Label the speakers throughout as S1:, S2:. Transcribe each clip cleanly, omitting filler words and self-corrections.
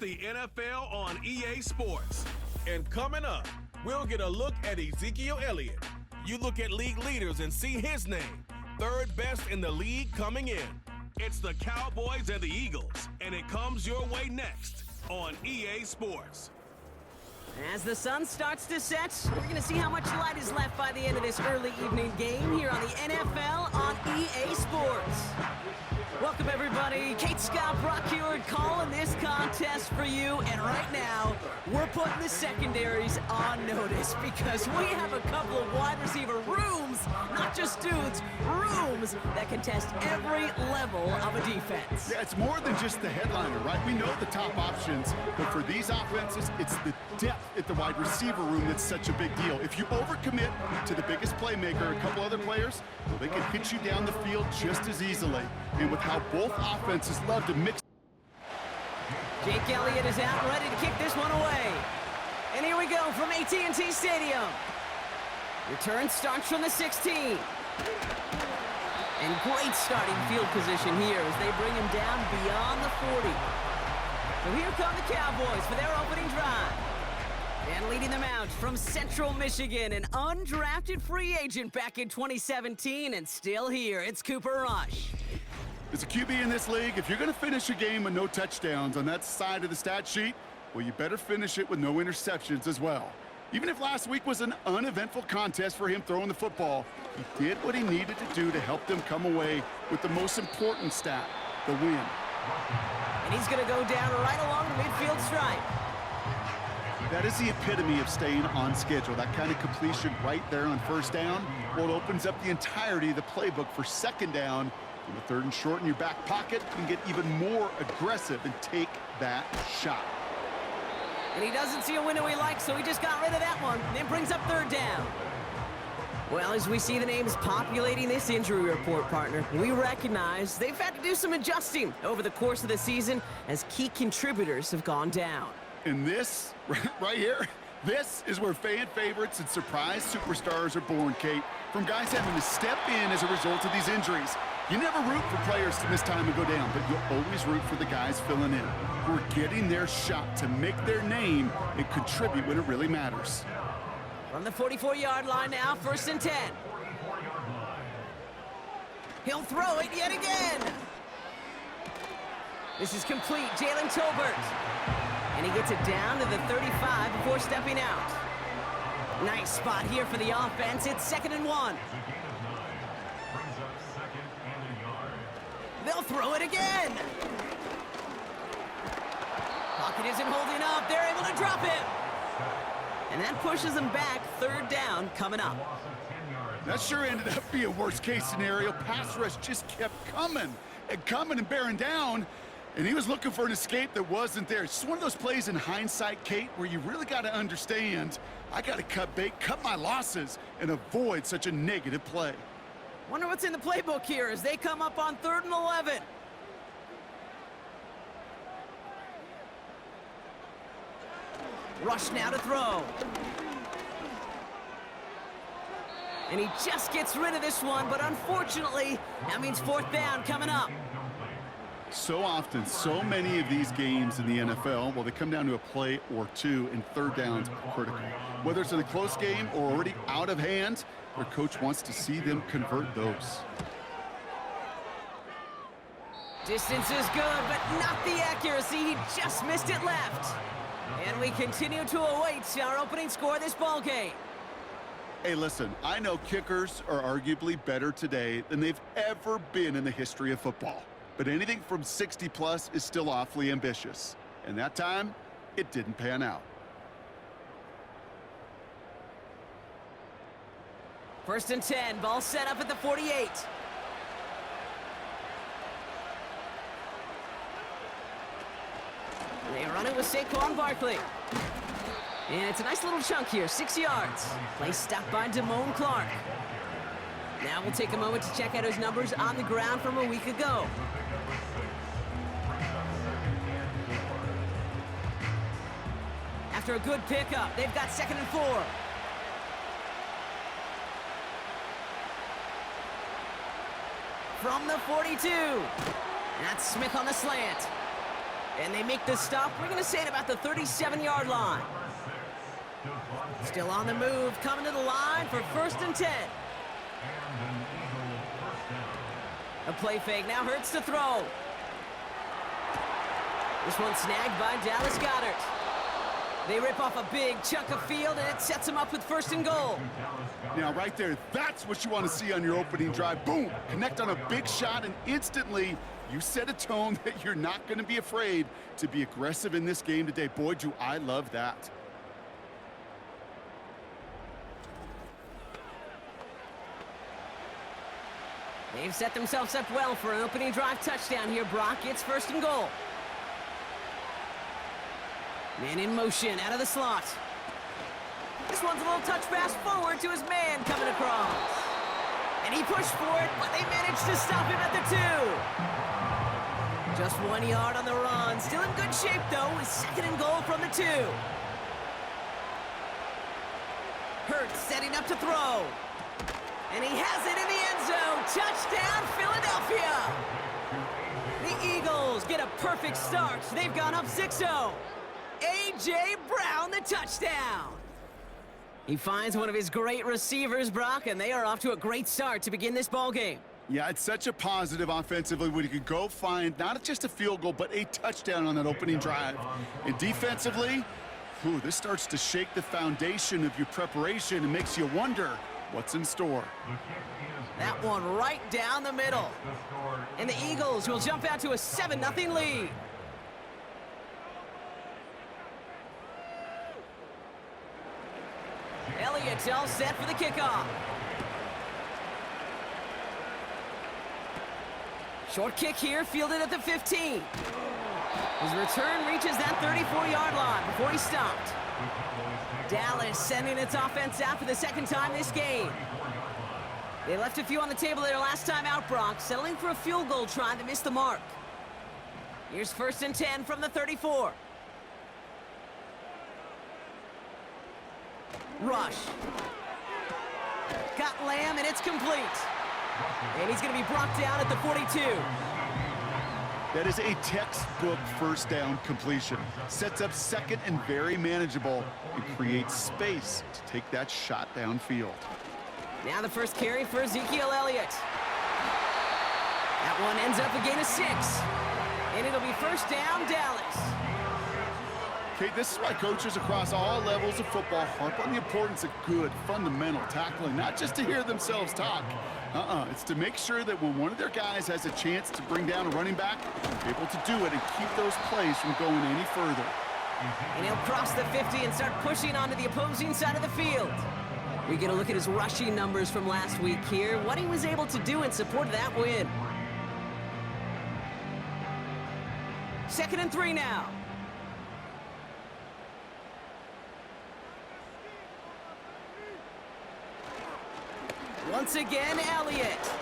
S1: The NFL on EA Sports. And coming up, we'll get a look at Ezekiel Elliott. You look at league leaders and see his name, third best in the league coming in. It's the Cowboys and the Eagles, and it comes your way next on EA Sports.
S2: As the sun starts to set, we're going to see how much light is left by the end of this early evening game here on the NFL on EA Sports. Welcome, everybody. Kate Scott, Brock Heward calling this contest for you. And right now, we're putting the secondaries on notice because we have a couple of wide receiver rooms, not just dudes, rooms that contest every level of a defense.
S3: Yeah, it's more than just the headliner, right? We know the top options, but for these offenses, it's the depth at the wide receiver room that's such a big deal. If you overcommit to the biggest playmaker, a couple other players, well, they can hit you down the field just as easily. And with how both offenses love to mix.
S2: Jake Elliott is out ready to kick this one away. And here we go from AT&T Stadium. Return starts from the 16. And great starting field position here as they bring him down beyond the 40. So here come the Cowboys for their opening drive. And leading them out from Central Michigan, an undrafted free agent back in 2017 and still here, it's Cooper Rush.
S3: As a QB in this league, if you're going to finish a game with no touchdowns on that side of the stat sheet, well, you better finish it with no interceptions as well. Even if last week was an uneventful contest for him throwing the football, he did what he needed to do to help them come away with the most important stat, the win.
S2: And he's going to go down right along the midfield stripe.
S3: That is the epitome of staying on schedule. That kind of completion right there on first down, well, it opens up the entirety of the playbook for second down. In the third and short in your back pocket, you can get even more aggressive and take that shot.
S2: And he doesn't see a window he likes, so he just got rid of that one. Then brings up third down. Well, as we see the names populating this injury report, partner, we recognize they've had to do some adjusting over the course of the season as key contributors have gone down.
S3: And this, right here, this is where fan favorites and surprise superstars are born, Kate. From guys having to step in as a result of these injuries. You never root for players to miss time and go down, but you'll always root for the guys filling in, who are getting their shot to make their name and contribute when it really matters.
S2: From the 44-yard line now, first and 10. He'll throw it yet again. This is complete, Jalen Tolbert. And he gets it down to the 35 before stepping out. Nice spot here for the offense. It's 2nd and 1. They'll throw it again. Pocket isn't holding up. They're able to drop him. And that pushes them back. Third down coming up.
S3: That sure ended up being a worst-case scenario. Pass rush just kept coming and bearing down. And he was looking for an escape that wasn't there. It's just one of those plays in hindsight, Kate, where you really got to understand, I got to cut bait, cut my losses, and avoid such a negative play.
S2: Wonder what's in the playbook here as they come up on 3rd and 11. Rush now to throw. And he just gets rid of this one, but unfortunately, that means 4th down coming up.
S3: So often, so many of these games in the NFL, well, they come down to a play or two, and third downs are critical. Whether it's in a close game or already out of hand, their coach wants to see them convert those.
S2: Distance is good, but not the accuracy. He just missed it left. And we continue to await our opening score of this ball game.
S3: Hey, listen, I know kickers are arguably better today than they've ever been in the history of football. But anything from 60+ is still awfully ambitious. And that time, it didn't pan out.
S2: First and 10, ball set up at the 48. They run it with Saquon Barkley. And it's a nice little chunk here, 6 yards. Play stopped by Damone Clark. Now we'll take a moment to check out his numbers on the ground from a week ago. After a good pickup, they've got 2nd and 4. From the 42. That's Smith on the slant. And they make the stop. We're going to say at about the 37-yard line. Still on the move, coming to the line for 1st and 10. A play fake, now Hurts to throw. This one snagged by Dallas Goedert. They rip off a big chunk of field, and it sets them up with 1st and goal.
S3: Now, right there, that's what you want to see on your opening drive. Boom! Connect on a big shot, and instantly, you set a tone that you're not going to be afraid to be aggressive in this game today. Boy, do I love that.
S2: They've set themselves up well for an opening drive touchdown here, Brock. It's 1st and goal. Man in motion, out of the slot. This one's a little touch pass forward to his man coming across. And he pushed for it, but they managed to stop him at the 2. Just 1 yard on the run. Still in good shape, though, with 2nd and goal from the 2. Hurts setting up to throw. And he has it in the end zone. Touchdown, Philadelphia. The Eagles get a perfect start. They've gone up 6-0. A.J. Brown, the touchdown. He finds one of his great receivers, Brock, and they are off to a great start to begin this ball game.
S3: Yeah, it's such a positive offensively when you can go find not just a field goal, but a touchdown on that opening drive. And defensively, this starts to shake the foundation of your preparation and makes you wonder what's in store.
S2: That one right down the middle. And the Eagles will jump out to a 7-0 lead. Elliott's all set for the kickoff. Short kick here, fielded at the 15. His return reaches that 34-yard line before he stopped. Dallas sending its offense out for the 2nd time this game. They left a few on the table their last time out, Brock, settling for a field goal try that missed the mark. Here's 1st and 10 from the 34. Rush. Got Lamb, and it's complete. And he's going to be brought down at the 42.
S3: That is a textbook 1st down completion. Sets up 2nd and very manageable and creates space to take that shot downfield.
S2: Now the first carry for Ezekiel Elliott. That one ends up a gain of 6. And it'll be 1st down, Dallas.
S3: Okay, this is why coaches across all levels of football harp on the importance of good, fundamental tackling, not just to hear themselves talk. It's to make sure that when one of their guys has a chance to bring down a running back, they're able to do it and keep those plays from going any further.
S2: And he'll cross the 50 and start pushing onto the opposing side of the field. We get a look at his rushing numbers from last week here, what he was able to do in support of that win. 2nd and 3 now. Once again, Elliott.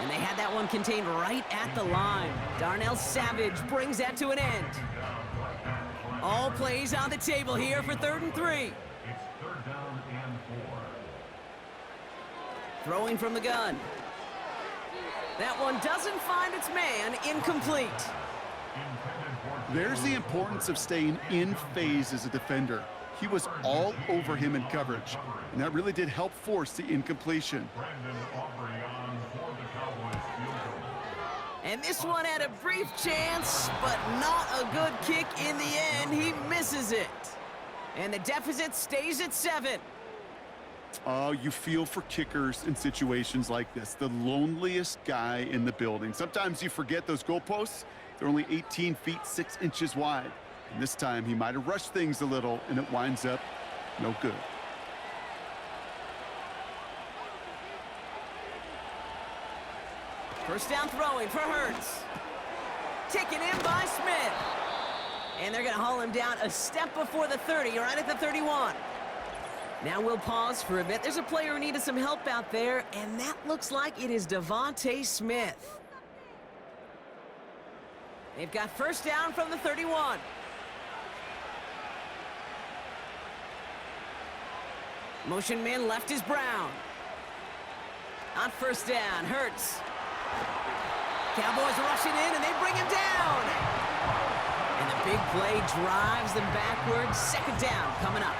S2: And they had that one contained right at the line. Darnell Savage brings that to an end. All plays on the table here for 3rd and 3.
S4: It's 3rd down and 4.
S2: Throwing from the gun. That one doesn't find its man, incomplete.
S3: There's the importance of staying in phase as a defender. He was all over him in coverage, and that really did help force the incompletion.
S2: And this one had a brief chance, but not a good kick in the end. He misses it. And the deficit stays at 7.
S3: Oh, you feel for kickers in situations like this. The loneliest guy in the building. Sometimes you forget those goalposts. They're only 18 feet 6 inches wide. And this time he might have rushed things a little, and it winds up no good.
S2: First down throwing for Hurts. Taken in by Smith. And they're going to haul him down a step before the 30, right at the 31. Now we'll pause for a bit. There's a player who needed some help out there, and that looks like it is Devontae Smith. They've got first down from the 31. Motion man left is Brown. On first down, Hurts. Cowboys rushing in, and they bring him down. And the big play drives them backwards. Second down coming up.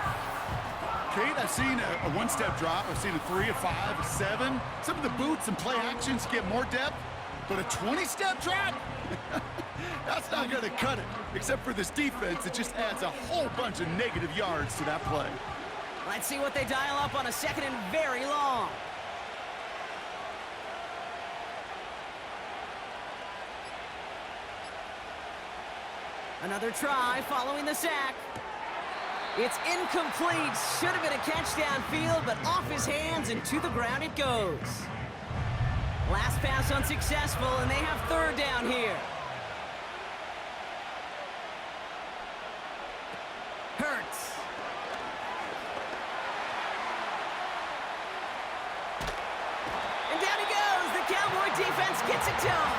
S3: Kate, I've seen a one-step drop. I've seen a 3, a 5, a 7. Some of the boots and play actions get more depth, but a 20-step drop? That's not going to cut it. Except for this defense, it just adds a whole bunch of negative yards to that play.
S2: Let's see what they dial up on a second and very long. Another try following the sack. It's incomplete. Should have been a catch downfield, but off his hands and to the ground it goes. Last pass unsuccessful, and they have third down here. Hurts. And down he goes. The Cowboy defense gets it done.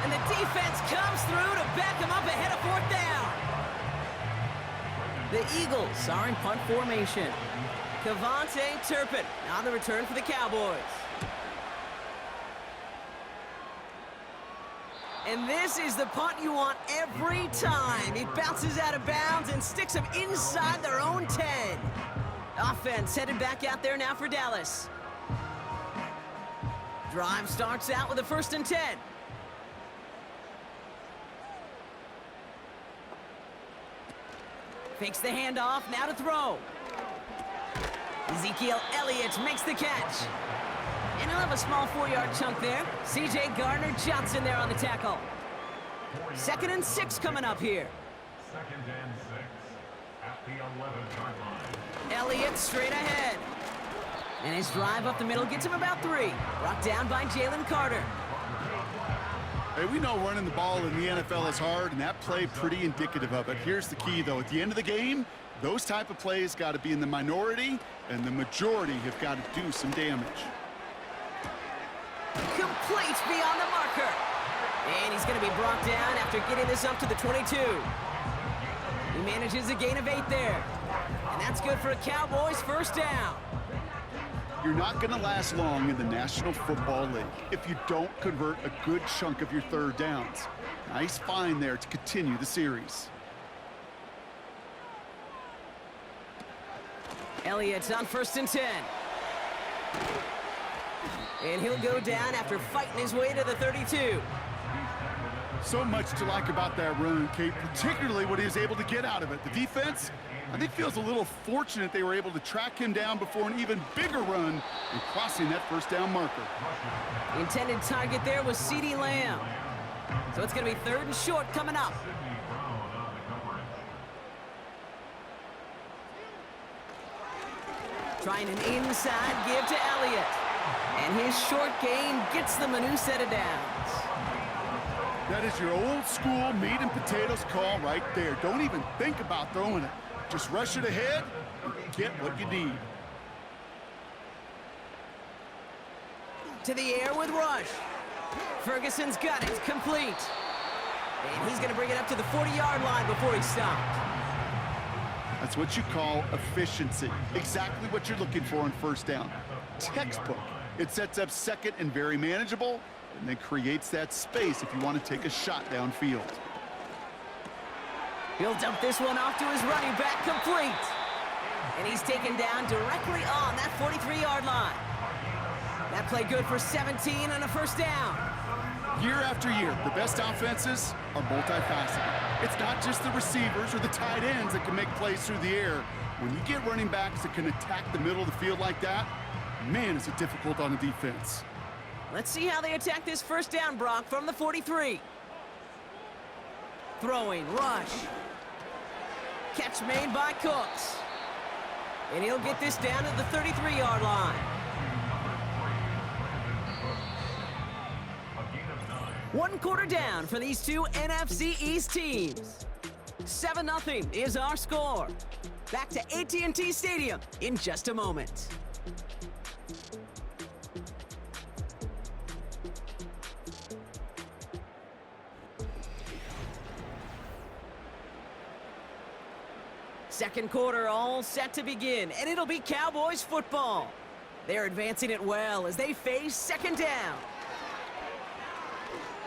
S2: And the defense comes through to back him up ahead of fourth down. The Eagles are in punt formation. Cavante Turpin on the return for the Cowboys. And this is the punt you want every time. It bounces out of bounds and sticks them inside their own 10. Offense headed back out there now for Dallas. Drive starts out with a 1st and 10. Fakes the handoff, now to throw. Ezekiel Elliott makes the catch. And he'll have a small 4-yard chunk there. C.J. Gardner-Johnson there on the tackle. 2nd and 6 coming up here.
S4: 2nd and 6 at the 11-yard line.
S2: Elliott straight ahead. And his drive up the middle gets him about 3. Brought down by Jalen Carter.
S3: Hey, we know running the ball in the NFL is hard, and that play pretty indicative of it. Here's the key, though. At the end of the game, those type of plays got to be in the minority, and the majority have got to do some damage.
S2: Complete beyond the marker. And he's going to be brought down after getting this up to the 22. He manages a gain of 8 there. And that's good for a Cowboys 1st down.
S3: You're not going to last long in the National Football League if you don't convert a good chunk of your 3rd downs. Nice find there to continue the series.
S2: Elliott's on 1st and 10. And he'll go down after fighting his way to the 32.
S3: So much to like about that run, Kate, particularly what he was able to get out of it. The defense, I think, feels a little fortunate they were able to track him down before an even bigger run and crossing that 1st down marker.
S2: The intended target there was CeeDee Lamb. So it's going to be 3rd and short coming up. Trying an inside give to Elliott. And his short gain gets them a new set of downs.
S3: That is your old school meat and potatoes call right there. Don't even think about throwing it. Just rush it ahead and get what you need.
S2: To the air with Rush. Ferguson's got it, complete. And he's going to bring it up to the 40-yard line before he stopped.
S3: That's what you call efficiency. Exactly what you're looking for on 1st down. Textbook. It sets up 2nd and very manageable, and then creates that space if you want to take a shot downfield.
S2: He'll dump this one off to his running back, complete. And he's taken down directly on that 43-yard line. That play good for 17 and a 1st down.
S3: Year after year, the best offenses are multifaceted. It's not just the receivers or the tight ends that can make plays through the air. When you get running backs that can attack the middle of the field like that, man, is it difficult on the defense.
S2: Let's see how they attack this 1st down, Brock, from the 43. Throwing, Rush. Catch made by Cooks. And he'll get this down to the 33-yard line. One quarter down for these two NFC East teams. 7-0 is our score. Back to AT&T Stadium in just a moment. Second quarter all set to begin, and it'll be Cowboys football. They're advancing it well as they face 2nd down.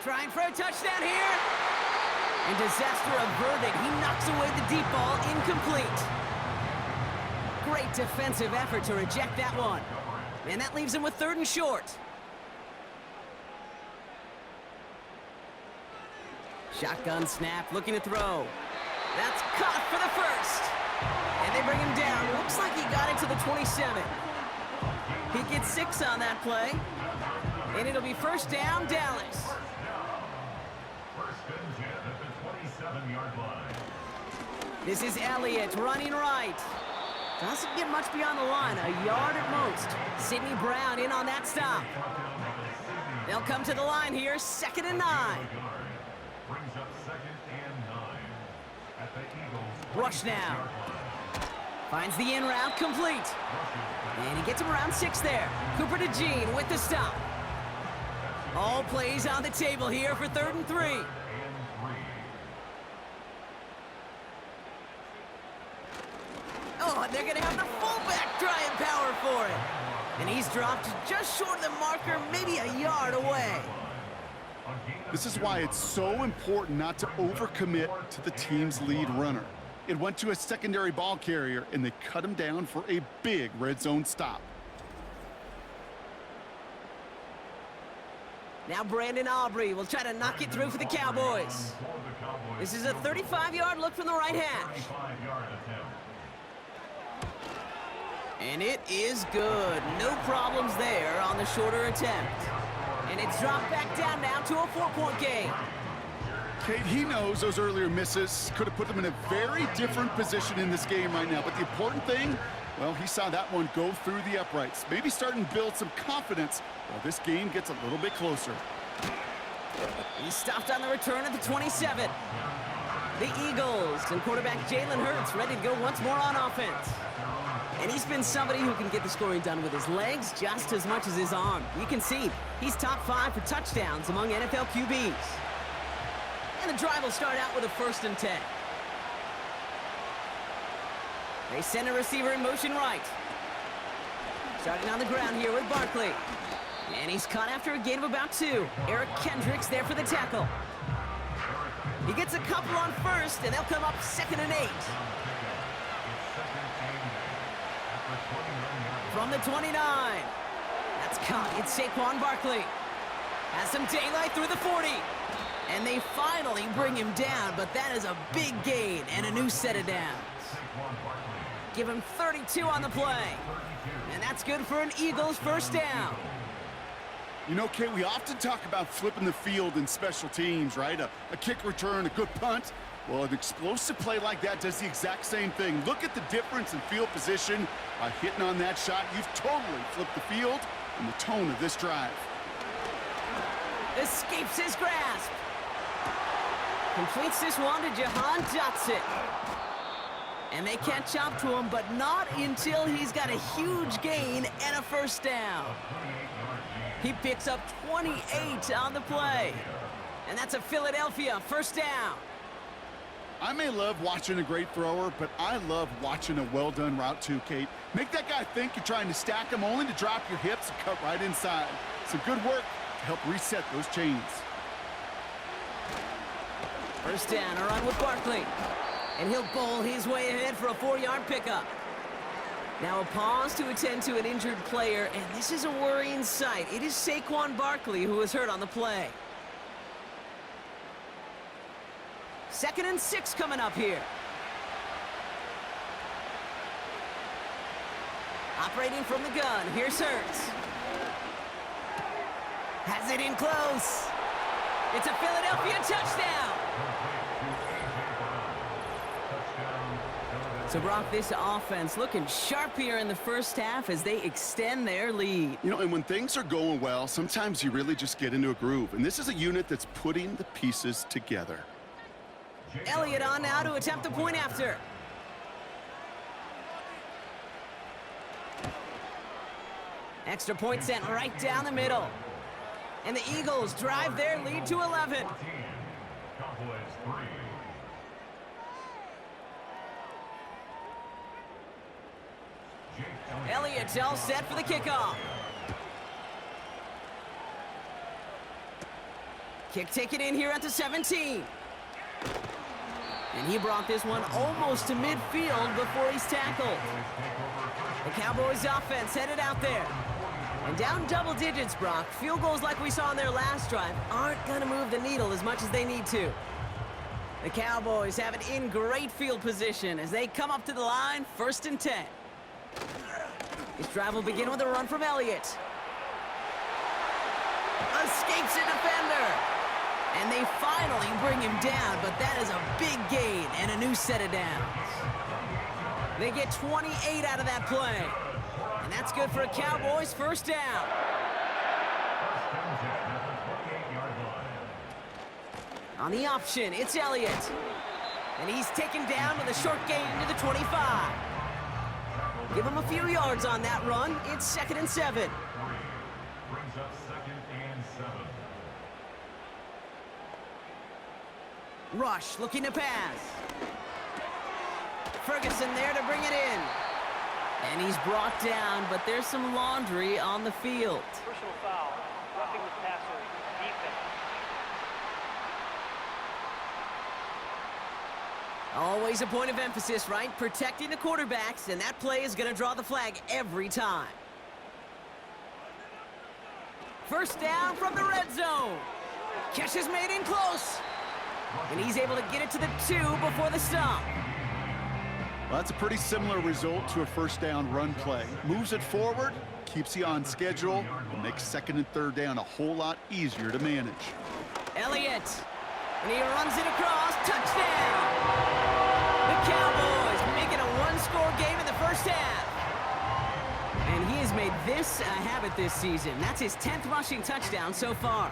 S2: Trying for a touchdown here. And disaster averted. He knocks away the deep ball, incomplete. Great defensive effort to reject that one. And that leaves him with 3rd and short. Shotgun snap, looking to throw. That's caught for the first. And they bring him down. Looks like he got into the 27. He gets 6 on that play. And it'll be first down, Dallas.
S4: First and 10 at the 27-yard line.
S2: This is Elliott running right. Doesn't get much beyond the line, a yard at most. Sidney Brown in on that stop. They'll come to the line here, 2nd and 9.
S4: Brings up 2nd and 9 at the Eagles.
S2: Rush now. Finds the in route complete. And he gets him around 6 there. Cooper to Jean with the stop. All plays on the table here for 3rd and 3. Oh, and they're going to have the fullback trying power for it. And he's dropped just short of the marker, maybe a yard away.
S3: This is why it's so important not to overcommit to the team's lead runner. It went to a secondary ball carrier, and they cut him down for a big red zone stop.
S2: Now Brandon Aubrey will try to knock it through for the Cowboys. This is a 35-yard look from the right hash. And it is good. No problems there on the shorter attempt. And it's dropped back down now to a 4-point game.
S3: Kate, he knows those earlier misses could have put them in a very different position in this game right now. But the important thing, well, he saw that one go through the uprights. Maybe starting to build some confidence while this game gets a little bit closer.
S2: He stopped on the return at the 27. The Eagles and quarterback Jalen Hurts ready to go once more on offense. And he's been somebody who can get the scoring done with his legs just as much as his arm. You can see he's top 5 for touchdowns among NFL QBs. And the drive will start out with a 1st and 10. They send a receiver in motion right. Starting on the ground here with Barkley. And he's caught after a gain of about 2. Eric Kendricks there for the tackle. He gets a couple on 1st, and they'll come up 2nd and 8. From the 29. That's caught. It's Saquon Barkley. Has some daylight through the 40. And they finally bring him down, but that is a big gain and a new set of downs. Give him 32 on the play. And that's good for an Eagles 1st down.
S3: You know, Kate, we often talk about flipping the field in special teams, right? A kick return, a good punt. Well, an explosive play like that does the exact same thing. Look at the difference in field position. By hitting on that shot, you've totally flipped the field and the tone of this drive.
S2: Escapes his grasp. Completes this one to Jahan Dotson. And they catch up to him, but not until he's got a huge gain and a 1st down. He picks up 28 on the play. And that's a Philadelphia 1st down.
S3: I may love watching a great thrower, but I love watching a well-done route too, Kate. Make that guy think you're trying to stack him only to drop your hips and cut right inside. Some good work to help reset those chains.
S2: 1st down, a run with Barkley. And he'll bowl his way ahead for a 4-yard pickup. Now a pause to attend to an injured player, and this is a worrying sight. It is Saquon Barkley who was hurt on the play. 2nd and 6 coming up here. Operating from the gun, here's Hurts. Has it in close. It's a Philadelphia touchdown. So, Brock, this offense looking sharp here in the 1st half as they extend their lead.
S3: You know, and when things are going well, sometimes you really just get into a groove. And this is a unit that's putting the pieces together.
S2: Elliott on now to attempt the point after. Extra point sent right down the middle. And the Eagles drive their lead to 11.
S4: Cowboys 3.
S2: Elliott's all set for the kickoff. Kick taken in here at the 17. And he brought this one almost to midfield before he's tackled. The Cowboys offense headed out there. And down double digits, Brock. Field goals like we saw in their last drive aren't going to move the needle as much as they need to. The Cowboys have it in great field position as they come up to the line, 1st and 10. This drive will begin with a run from Elliott. Escapes a defender. And they finally bring him down, but that is a big gain and a new set of downs. They get 28 out of that play. And that's good for a Cowboys 1st down. On the option, it's Elliott. And he's taken down with a short gain to the 25. Give him a few yards on that run. It's 2nd and 7.
S4: Brings up 2nd and 7.
S2: Rush looking to pass. Ferguson there to bring it in. And he's brought down, but there's some laundry on the field.
S5: Personal foul, roughing the passer, defense.
S2: Always a point of emphasis, right? Protecting the quarterbacks, and that play is going to draw the flag every time. 1st down from the red zone. Catch is made in close. And he's able to get it to the 2 before the stop.
S3: Well, that's a pretty similar result to a 1st down run play. Moves it forward, keeps you on schedule, and makes 2nd and 3rd down a whole lot easier to manage.
S2: Elliott. And he runs it across. Touchdown! The Cowboys make it a one-score game in the 1st half. And he has made this a habit this season. That's his 10th rushing touchdown so far.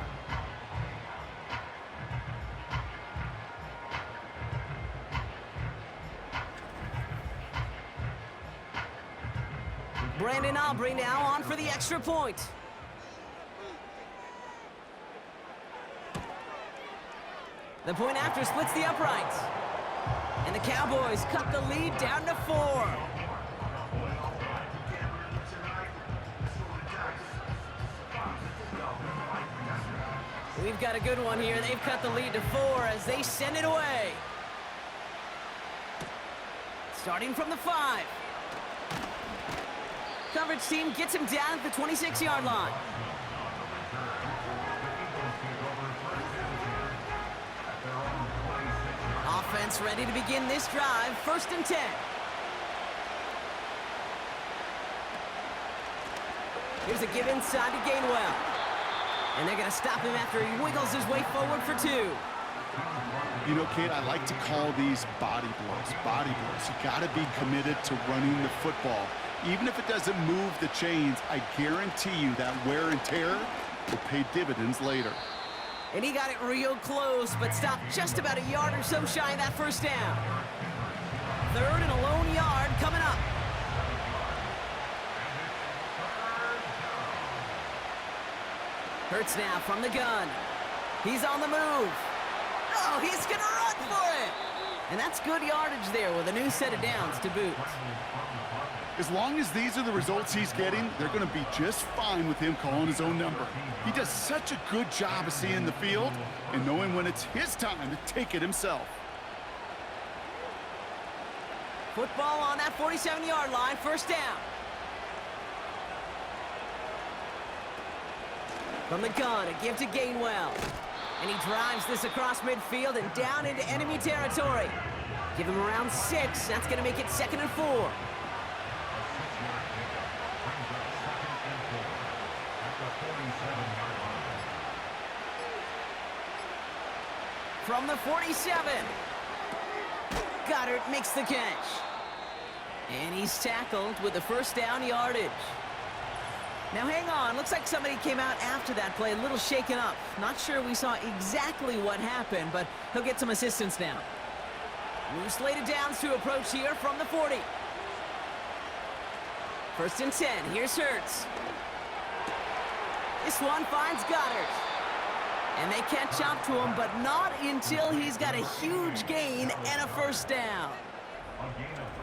S2: Brandon Aubrey now on for the extra point. The point after splits the uprights. And the Cowboys cut the lead down to 4. We've got a good one here. They've cut the lead to 4 as they send it away. Starting from the 5. Coverage team gets him down at the 26-yard line. Offense ready to begin this drive. 1st and 10. Here's a give inside to Gainwell. And they're going to stop him after he wiggles his way forward for 2.
S3: You know, Kate, I like to call these body blows. Body blows. You got to be committed to running the football. Even if it doesn't move the chains, I guarantee you that wear and tear will pay dividends later.
S2: And he got it real close, but stopped just about a yard or so shy of that 1st down. 3rd and a lone yard coming up. Hurts now from the gun. He's on the move. Oh, he's going to run for it. And that's good yardage there with a new set of downs to boot.
S3: As long as these are the results he's getting, they're going to be just fine with him calling his own number. He does such a good job of seeing the field and knowing when it's his time to take it himself.
S2: Football on that 47-yard line, 1st down. From the gun, a give to Gainwell. And he drives this across midfield and down into enemy territory. Give him around 6. That's going to make it 2nd and 4. From the 47. Goddard makes the catch. And he's tackled with the 1st down yardage. Now hang on, looks like somebody came out after that play a little shaken up. Not sure we saw exactly what happened, but he'll get some assistance now. New slated downs to approach here from the 40. 1st and 10, here's Hurts. This one finds Goddard. And they catch up to him, but not until he's got a huge gain and a 1st down.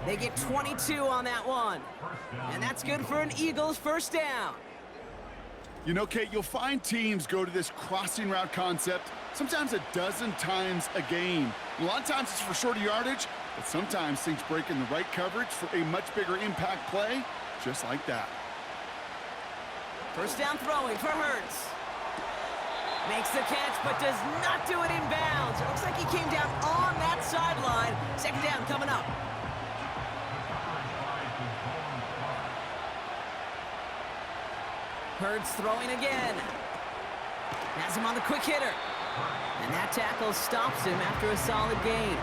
S2: They get 22 on that one. And that's good for an Eagles 1st down.
S3: You know, Kate, you'll find teams go to this crossing route concept sometimes a dozen times a game. A lot of times it's for shorter yardage, but sometimes things break in the right coverage for a much bigger impact play, just like that.
S2: First down throwing for Hurts. Makes the catch, but does not do it in bounds. It looks like he came down on that sideline. Second down coming up. Hurts throwing again. Has him on the quick hitter. And that tackle stops him after a solid gain.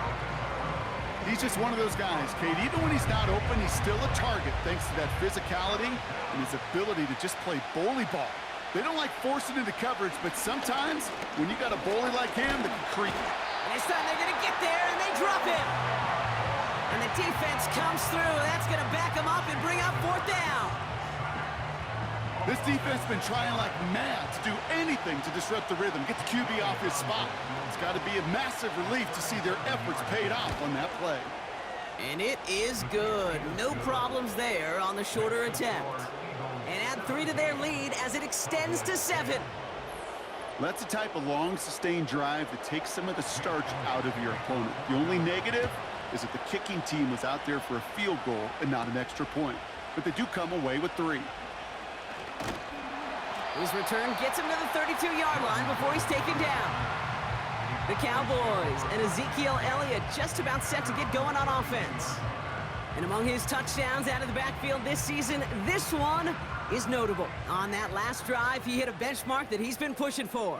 S3: He's just one of those guys, Kate. Even when he's not open, he's still a target thanks to that physicality and his ability to just play bully ball. They don't like forcing into coverage, but sometimes when you got a bully like him, they can creep.
S2: And this time they're going to get there, and they drop him. And the defense comes through. That's going to back him up and bring up fourth down.
S3: This defense has been trying like mad to do anything to disrupt the rhythm, get the QB off his spot. It's got to be a massive relief to see their efforts paid off on that play.
S2: And it is good. No problems there on the shorter attempt. And add 3 to their lead as it extends to 7.
S3: That's the type of long, sustained drive that takes some of the starch out of your opponent. The only negative is that the kicking team was out there for a field goal and not an extra point. But they do come away with 3.
S2: His return gets him to the 32-yard line before he's taken down. The Cowboys and Ezekiel Elliott just about set to get going on offense. And among his touchdowns out of the backfield this season, this one is notable. On that last drive, he hit a benchmark that he's been pushing for.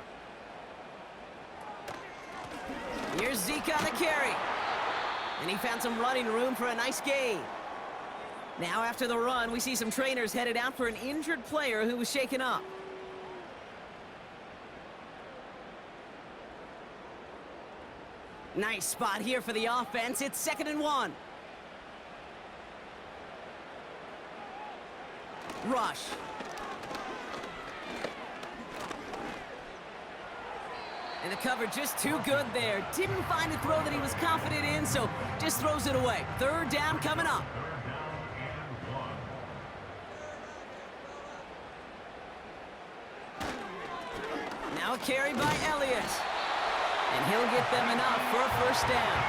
S2: Here's Zeke on the carry. And he found some running room for a nice gain. Now after the run, we see some trainers headed out for an injured player who was shaken up. Nice spot here for the offense. It's 2nd and 1. Rush. And the cover just too good there. Didn't find a throw that he was confident in, so just throws it away. 3rd down coming up. Now a carry by Elliott. And he'll get them enough for a first down.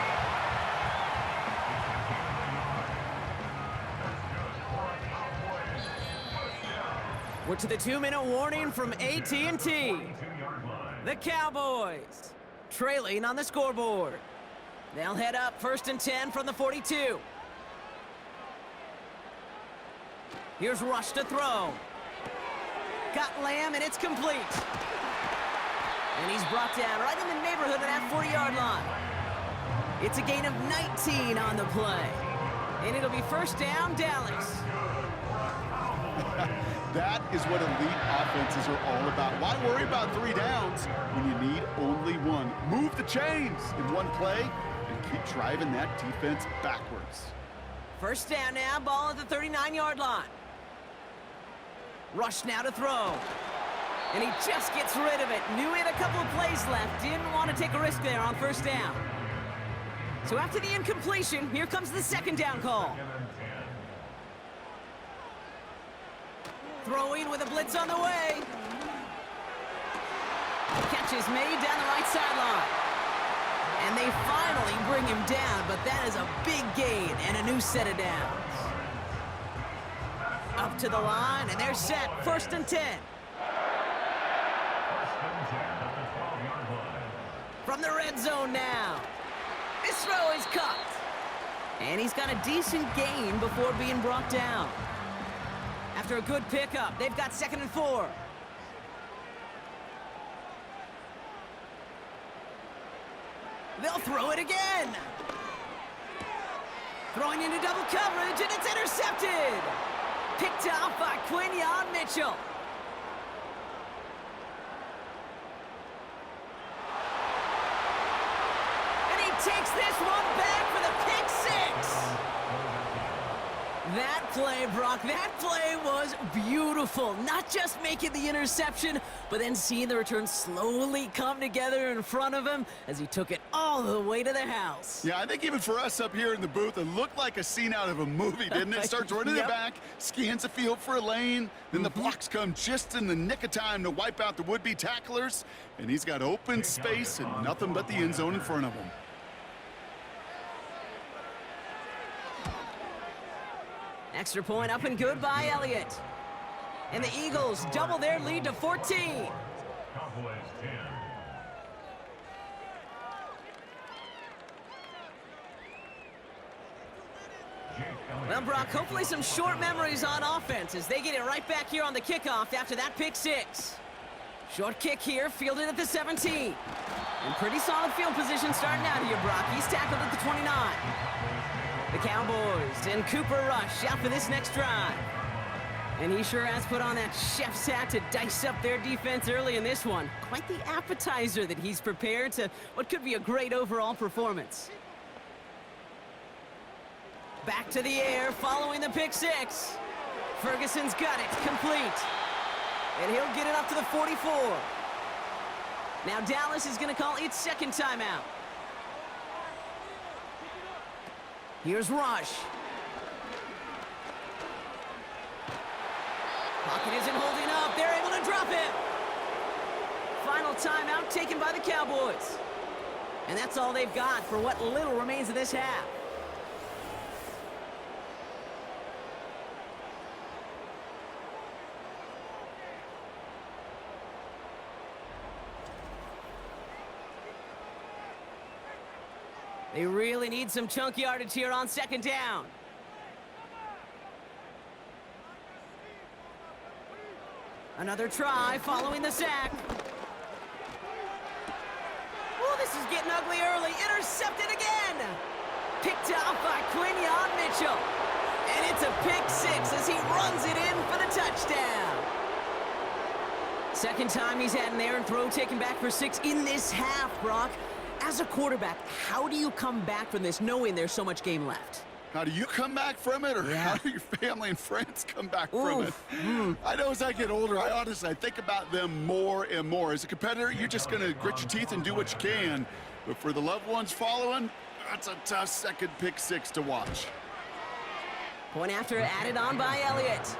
S2: We're to the 2-minute warning from AT&T. The Cowboys trailing on the scoreboard. They'll head up 1st and 10 from the 42. Here's Rush to throw. Got Lamb, and it's complete. And he's brought down right in the neighborhood of that 40-yard line. It's a gain of 19 on the play. And it'll be first down, Dallas.
S3: That is what elite offenses are all about. Why worry about 3 downs when you need only 1? Move the chains in one play and keep driving that defense backwards.
S2: First down now, ball at the 39-yard line. Rush now to throw. And he just gets rid of it. Knew he had a couple of plays left. Didn't want to take a risk there on first down. So after the incompletion, here comes the 2nd down call. Throwing with a blitz on the way. Catch is made down the right sideline. And they finally bring him down, but that is a big gain and a new set of downs. Up to the line, and they're set. 1st and 10. From the red zone now. This throw is cut. And he's got a decent gain before being brought down. After a good pickup, they've got 2nd and 4. They'll throw it again. Throwing into double coverage, and it's intercepted. Picked off by Quinyon Mitchell. And he takes this one back for the pick 6. that play, Brock, that play was beautiful. Not just making the interception, but then seeing the return slowly come together in front of him as he took it all the way to the house.
S3: Yeah, I think even for us up here in the booth, it looked like a scene out of a movie, didn't it? Starts running
S2: Yep.
S3: it back, scans the field for a lane, then the blocks come just in the nick of time to wipe out the would-be tacklers, and he's got open space and nothing but the end zone in front of him.
S2: Extra point up and good by Elliott. And the Eagles double their lead to 14.
S4: Cowboys 10.
S2: Well, Brock, hopefully some short memories on offense as they get it right back here on the kickoff after that pick six. Short kick here, fielded at the 17. And pretty solid field position starting out here, Brock. He's tackled at the 29. The Cowboys and Cooper Rush out for this next drive. And he sure has put on that chef's hat to dice up their defense early in this one. Quite the appetizer that he's prepared to what could be a great overall performance. Back to the air following the pick six. Ferguson's got it, complete. And he'll get it up to the 44. Now Dallas is going to call its second timeout. Here's Rush. Pocket isn't holding up. They're able to drop it. Final timeout taken by the Cowboys. And that's all they've got for what little remains of this half. They really need some chunk yardage here on second down. Another try following the sack. Oh, this is getting ugly early. Intercepted again. Picked off by Quinyon Mitchell. And it's a pick six as he runs it in for the touchdown. Second time he's had an errant throw taken back for 6 in this half, Brock. As a quarterback, how do you come back from this knowing there's so much game left?
S3: How do you come back from it, or how do your family and friends come back from it? I know as I get older, I think about them more and more. As a competitor, you're just going to grit your teeth and do what you can. But for the loved ones following, that's a tough second pick six to watch.
S2: Point after added on by Elliott.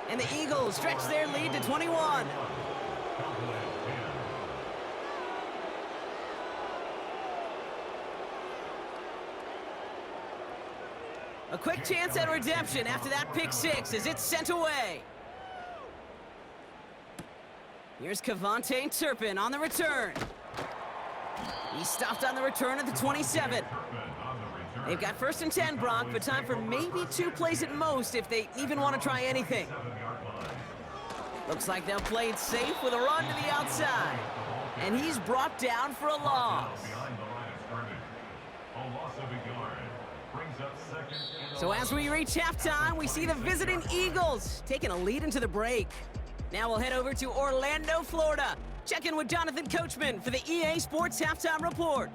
S2: And the Eagles stretch their lead to 21. A quick chance at redemption after that pick six as it's sent away. Here's Kevontae Turpin on the return. He stopped on the return at the 27. They've got 1st and 10, Brock, but time for maybe 2 plays at most if they even want to try anything. Looks like they'll play it safe with a run to the outside. And he's brought down for a loss. So as we reach halftime, we see the visiting Eagles taking a lead into the break. Now we'll head over to Orlando, Florida. Check in with Jonathan Coachman for the EA Sports Halftime Report.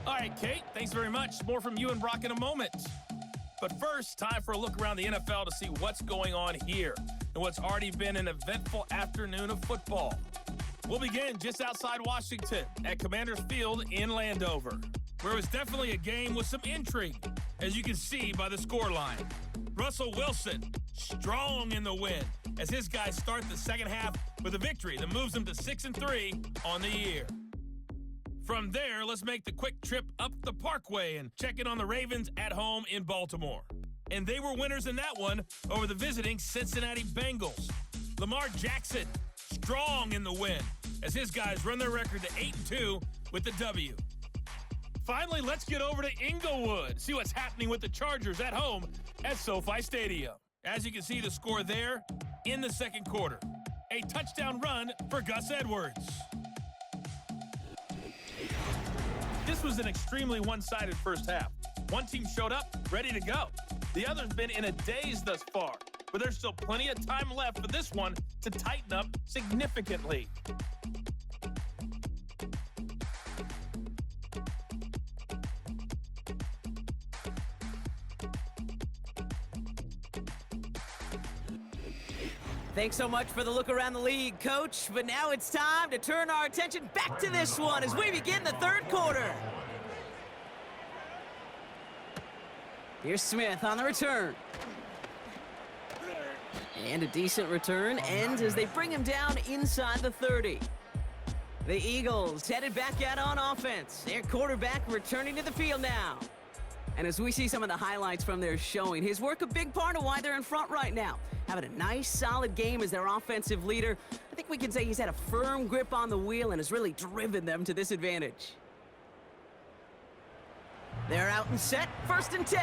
S6: All right, Kate, thanks very much. More from you and Brock in a moment. But first, time for a look around the NFL to see what's going on here and what's already been an eventful afternoon of football. We'll begin just outside Washington at Commanders Field in Landover, where it was definitely a game with some intrigue, as you can see by the scoreline. Russell Wilson, strong in the win, as his guys start the second half with a victory that moves them to 6-3 on the year. From there, let's make the quick trip up the Parkway and check in on the Ravens at home in Baltimore. And they were winners in that one over the visiting Cincinnati Bengals. Lamar Jackson, strong in the win, as his guys run their record to 8-2 with the W. Finally, let's get over to Inglewood, see what's happening with the Chargers at home at SoFi Stadium. As you can see the score there in the second quarter. A touchdown run for Gus Edwards. This was an extremely one-sided first half. One team showed up, ready to go. The other's been in a daze thus far, but there's still plenty of time left for this one to tighten up significantly.
S2: Thanks so much for the look around the league, Coach. But now it's time to turn our attention back to this one as we begin the third quarter. Here's Smith on the return. And a decent return ends as they bring him down inside the 30. The Eagles headed back out on offense. Their quarterback returning to the field now. And as we see some of the highlights from their showing, his work a big part of why they're in front right now. Having a nice, solid game as their offensive leader. I think we can say he's had a firm grip on the wheel and has really driven them to this advantage. They're out and set, 1st and 10.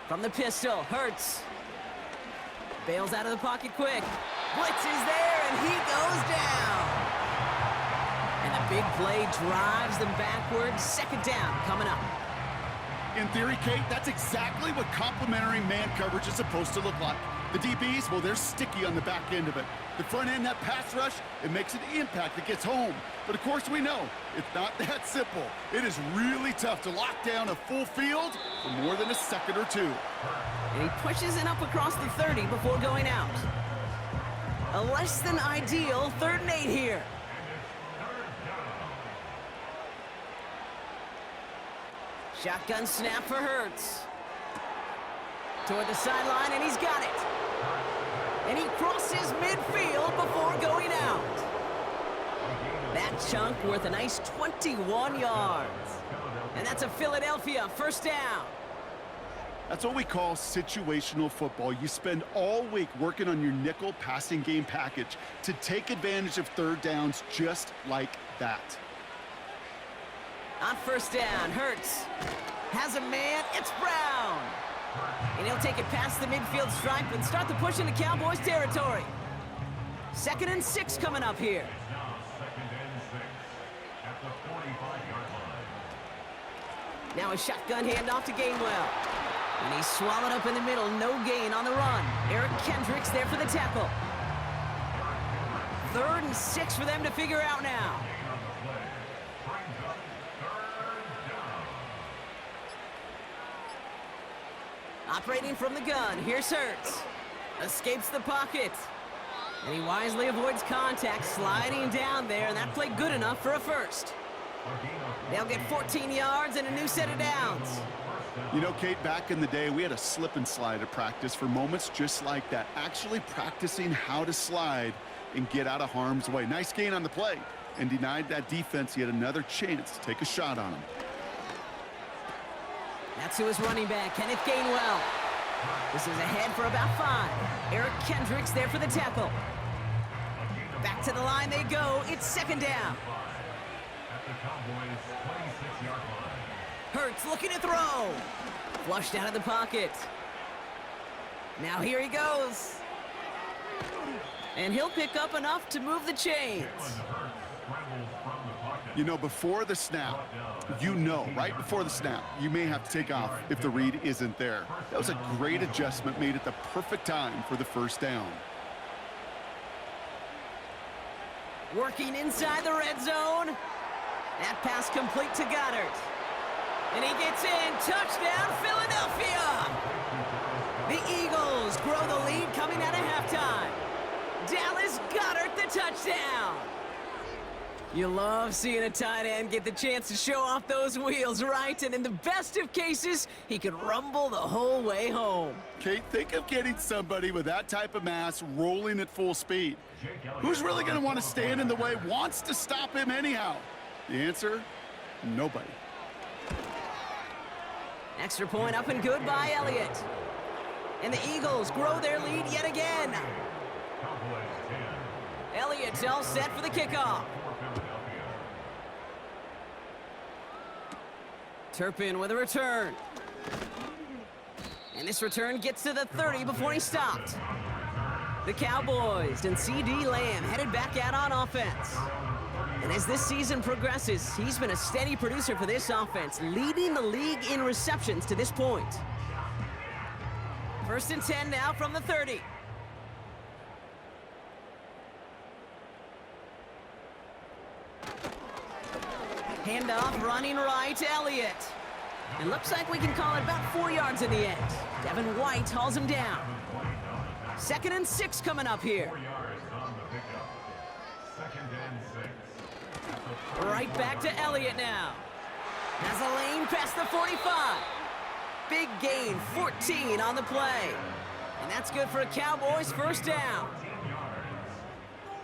S2: From the pistol, Hurts. Bails out of the pocket quick. Blitz is there, and he goes down. And the big play drives them backwards. 2nd down coming up.
S3: In theory, Kate, that's exactly what complementary man coverage is supposed to look like. The DBs, well, they're sticky on the back end of it. The front end, that pass rush, it makes an impact that gets home. But of course we know, it's not that simple. It is really tough to lock down a full field for more than a second or two.
S2: And he pushes it up across the 30 before going out. A less than ideal 3rd and 8 here. Shotgun snap for Hurts. Toward the sideline, and he's got it. And he crosses midfield before going out. That chunk worth a nice 21 yards. And that's a Philadelphia 1st down.
S3: That's what we call situational football. You spend all week working on your nickel passing game package to take advantage of 3rd downs just like that.
S2: On 1st down, Hurts has a man. It's Brown. And he'll take it past the midfield stripe and start the push into Cowboys territory. 2nd and 6 coming up here.
S4: Now 2nd and 6 at the 45-yard line.
S2: Now a shotgun handoff to Gainwell. And he's swallowed up in the middle. No gain on the run. Eric Kendricks there for the tackle. 3rd and 6 for them to figure out now. Operating from the gun, here's Hurts. Escapes the pocket. And he wisely avoids contact, sliding down there, and that played good enough for a 1st. They'll get 14 yards and a new set of downs.
S3: You know, Kate, back in the day, we had a slip and slide at practice for moments just like that. Actually practicing how to slide and get out of harm's way. Nice gain on the play, and denied that defense yet another chance to take a shot on him.
S2: That's who is running back, Kenneth Gainwell. This is ahead for about 5. Eric Kendricks there for the tackle. Back to the line they go. It's 2nd down.
S4: At the Cowboys 26-yard line.
S2: Hurts looking to throw. Flushed out of the pocket. Now here he goes. And he'll pick up enough to move the chains.
S3: You know, before the snap, right before the snap, you may have to take off if the read isn't there. That was a great adjustment made at the perfect time for the 1st down.
S2: Working inside the red zone. That pass complete to Goddard. And he gets in. Touchdown, Philadelphia! The Eagles grow the lead coming out of halftime. Dallas Goddard the touchdown. You love seeing a tight end get the chance to show off those wheels, right? And in the best of cases, he could rumble the whole way home.
S3: Kate, think of getting somebody with that type of mass rolling at full speed. Who's really going to want to stand in the way, wants to stop him anyhow? The answer, nobody.
S2: Extra point up and good by Elliott. And the Eagles grow their lead yet again. Elliott's all set for the kickoff. Turpin with a return. And this return gets to the 30 before he stopped. The Cowboys and C.D. Lamb headed back out on offense. And as this season progresses, he's been a steady producer for this offense, leading the league in receptions to this point. 1st and 10 now from the 30. Handoff running right, Elliott. It looks like we can call it about 4 yards in the end. Devin White hauls him down. 2nd and 6 coming up here.
S4: 4 yards on the pickup. 2nd and 6.
S2: Right back to Elliott now. Has a lane past the 45. Big gain, 14 on the play. And that's good for a Cowboys first down.
S4: 14 yards.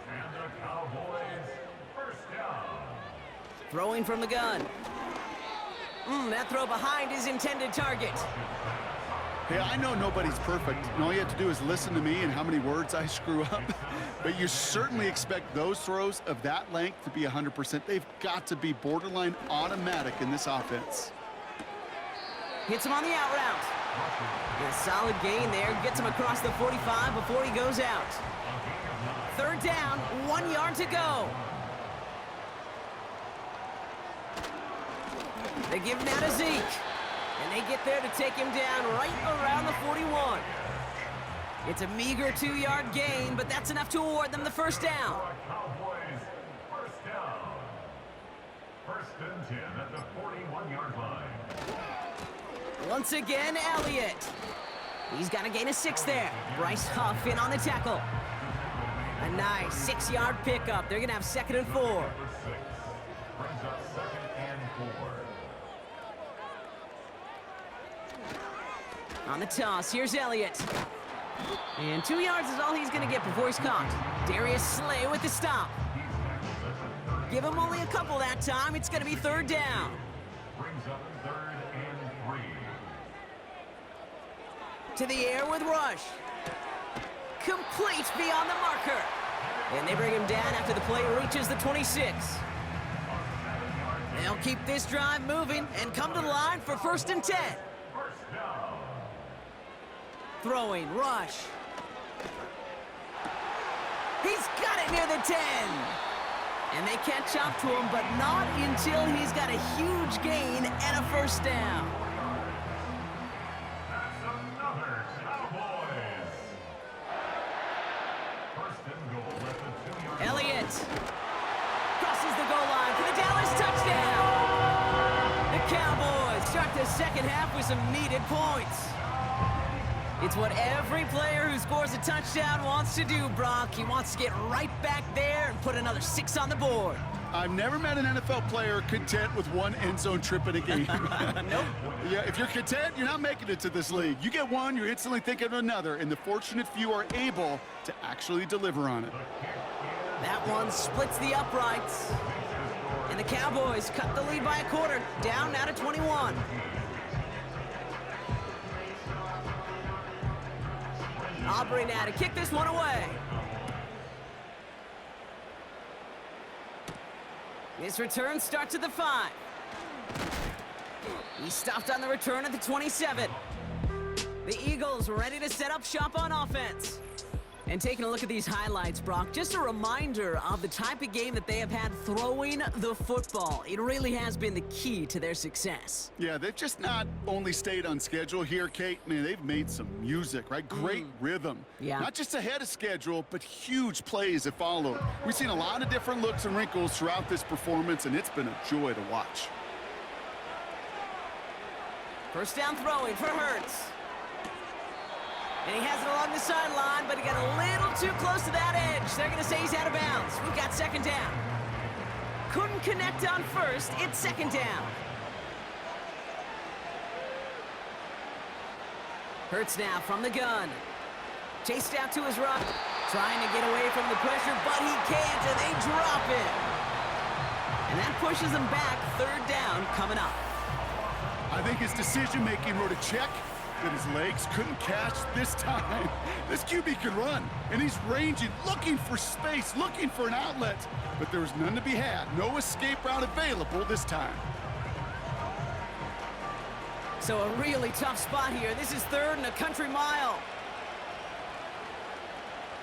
S4: And the Cowboys first down.
S2: Throwing from the gun. That throw behind his intended target.
S3: Hey, I know nobody's perfect, and all you have to do is listen to me and how many words I screw up. But you certainly expect those throws of that length to be 100%. They've got to be borderline automatic in this offense.
S2: Hits him on the out route. A solid gain there. Gets him across the 45 before he goes out. 3rd down, 1 yard to go. They give him now to Zeke. And they get there to take him down right around the 41. It's a meager 2-yard gain, but that's enough to award them the first down.
S4: Cowboys first down. 1st and 10 at the 41-yard line.
S2: Once again, Elliott. He's got to gain a 6 there. Bryce Huff in on the tackle. A nice 6-yard pickup. They're going to have 2nd and 4.
S4: Number 6 brings up 2nd and 4.
S2: On the toss, here's Elliott. And 2 yards is all he's going to get before he's caught. Darius Slay with the stop. Give him only a couple that time. It's going to be 3rd down.
S4: Brings up 3rd and 3.
S2: To the air with Rush. Complete beyond the marker. And they bring him down after the play reaches the 26. They'll keep this drive moving and come to the line for 1st and 10.
S4: First down.
S2: Throwing, Rush. He's got it near the 10. And they catch up to him, but not until he's got a huge gain and a first down.
S4: That's another Cowboys. 1st and goal at the 2-yard line.
S2: Elliott crosses the goal line for the Dallas touchdown. The Cowboys start the 2nd half with some needed points. It's what every player who scores a touchdown wants to do, Brock. He wants to get right back there and put another 6 on the board.
S3: I've never met an NFL player content with one end zone trip in a game.
S2: Nope.
S3: Yeah, if you're content, you're not making it to this league. You get one, you're instantly thinking of another, and the fortunate few are able to actually deliver on it.
S2: That one splits the uprights. And the Cowboys cut the lead by a quarter, down now to 21. Aubrey now to kick this one away. This return starts at the 5. He stopped on the return at the 27. The Eagles ready to set up shop on offense. And taking a look at these highlights, Brock, just a reminder of the type of game that they have had throwing the football. It really has been the key to their success.
S3: Yeah, they've just not only stayed on schedule here, Kate. Man, they've made some music, right? Great rhythm.
S2: Yeah.
S3: Not just ahead of schedule, but huge plays have followed. We've seen a lot of different looks and wrinkles throughout this performance, and it's been a joy to watch.
S2: First down throwing for Hurts. And he has it along the sideline, but he got a little too close to that edge. They're going to say he's out of bounds. We've got 2nd down. Couldn't connect on 1st. It's 2nd down. Hurts now from the gun. Chased out to his right. Trying to get away from the pressure, but he can't, and they drop it. And that pushes them back. 3rd down coming up.
S3: I think his decision-making wrote a check that his legs couldn't catch this time. This QB can run, and he's ranging, looking for space, looking for an outlet. But there was none to be had. No escape route available this time.
S2: So a really tough spot here. This is 3rd and a country mile.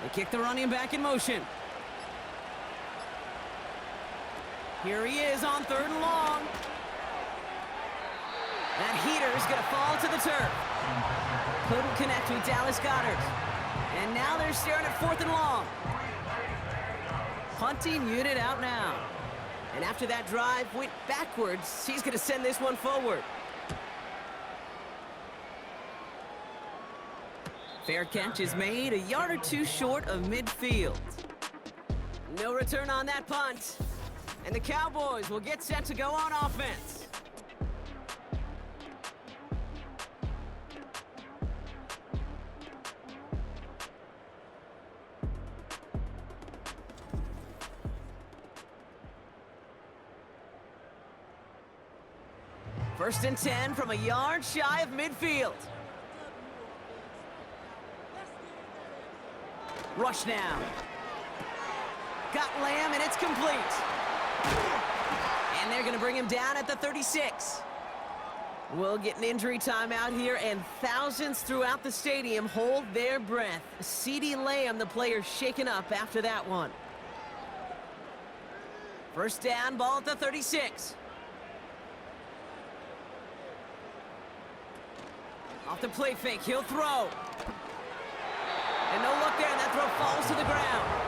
S2: They kick the running back in motion. Here he is on 3rd and long. That heater is going to fall to the turf. Couldn't connect with Dallas Goedert. And now they're staring at 4th and long. Punting unit out now. And after that drive went backwards, he's going to send this one forward. Fair catch is made, a yard or two short of midfield. No return on that punt. And the Cowboys will get set to go on offense. First and 10 from a yard shy of midfield. Rush now. Got Lamb, and it's complete. And they're going to bring him down at the 36. We'll get an injury timeout here, and thousands throughout the stadium hold their breath. CeeDee Lamb, the player, shaken up after that one. First down, ball at the 36. Off the play fake, he'll throw. And no look there, and that throw falls to the ground.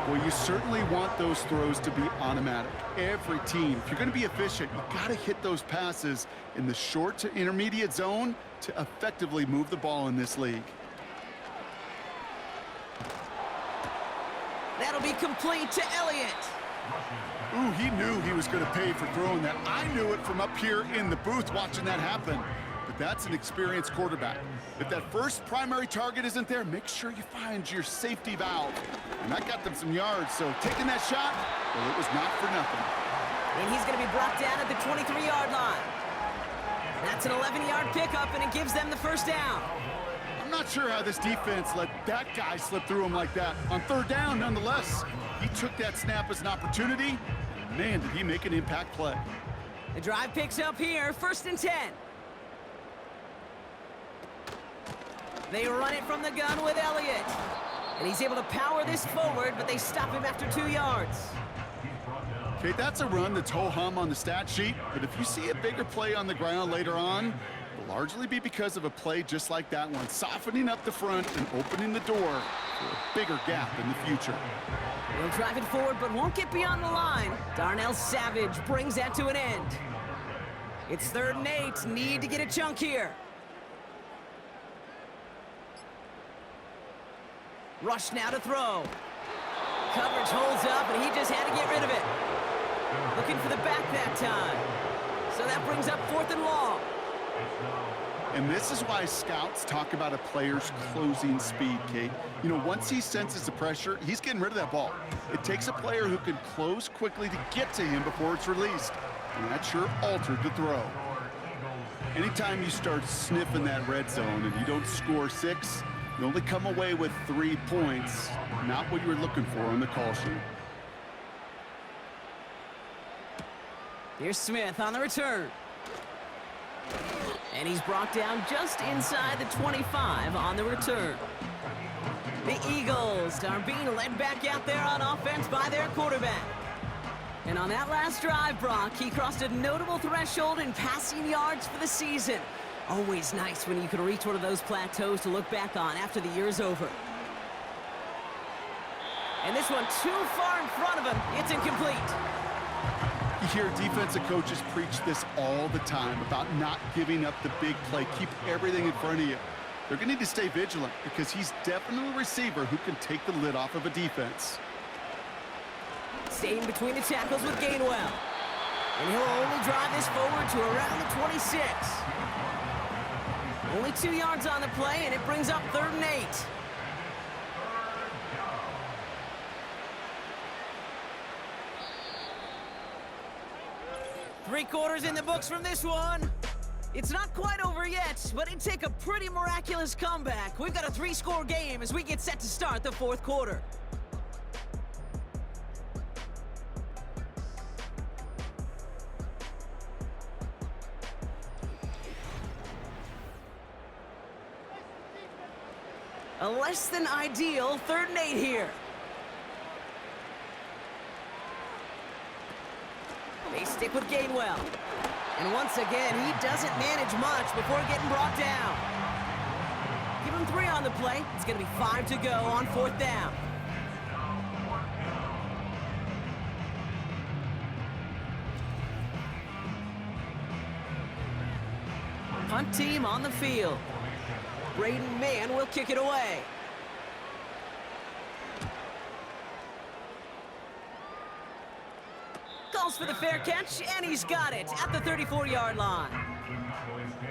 S3: Well, you certainly want those throws to be automatic. Every team, if you're going to be efficient, you got to hit those passes in the short to intermediate zone to effectively move the ball in this league.
S2: That'll be complete to Elliott.
S3: Ooh, he knew he was going to pay for throwing that. I knew it from up here in the booth watching that happen. But that's an experienced quarterback. If that first primary target isn't there, make sure you find your safety valve. And that got them some yards, so taking that shot, well, it was not for nothing.
S2: And he's going to be brought down at the 23-yard line. That's an 11-yard pickup, and it gives them the first down.
S3: I'm not sure how this defense let that guy slip through him like that. On third down, nonetheless, he took that snap as an opportunity, and man, did he make an impact play.
S2: The drive picks up here, first and 10. They run it from the gun with Elliott. And he's able to power this forward, but they stop him after 2 yards.
S3: Okay, that's a run that's ho-hum on the stat sheet, but if you see a bigger play on the ground later on, it'll largely be because of a play just like that one, softening up the front and opening the door for a bigger gap in the future.
S2: He'll drive it forward, but won't get beyond the line. Darnell Savage brings that to an end. It's 3rd and 8, need to get a chunk here. Rush now to throw. Coverage holds up, and he just had to get rid of it. Looking for the back that time. So that brings up 4th and long.
S3: And this is why scouts talk about a player's closing speed, Kate. You know, once he senses the pressure, he's getting rid of that ball. It takes a player who can close quickly to get to him before it's released. And that sure altered the throw. Anytime you start sniffing that red zone and you don't score 6, you only come away with 3 points, not what you were looking for on the call sheet.
S2: Here's Smith on the return. And he's brought down just inside the 25 on the return. The Eagles are being led back out there on offense by their quarterback. And on that last drive, Brock, he crossed a notable threshold in passing yards for the season. Always nice when you can reach one of those plateaus to look back on after the year's over. And this one too far in front of him. It's incomplete.
S3: You hear defensive coaches preach this all the time about not giving up the big play. Keep everything in front of you. They're going to need to stay vigilant because he's definitely a receiver who can take the lid off of a defense.
S2: Staying between the tackles with Gainwell. And he'll only drive this forward to around the 26. Only 2 yards on the play, and it brings up 3rd and 8. Three quarters in the books from this one. It's not quite over yet, but it'd take a pretty miraculous comeback. We've got a 3-score game as we get set to start the 4th quarter. A less than ideal 3rd and 8 here. They stick with Gainwell. And once again, he doesn't manage much before getting brought down. Give him 3 on the play. It's going to be 5 to go on 4th down. Punt team on the field. Braden Mann will kick it away. Calls for the fair catch, and he's got it at the 34-yard line.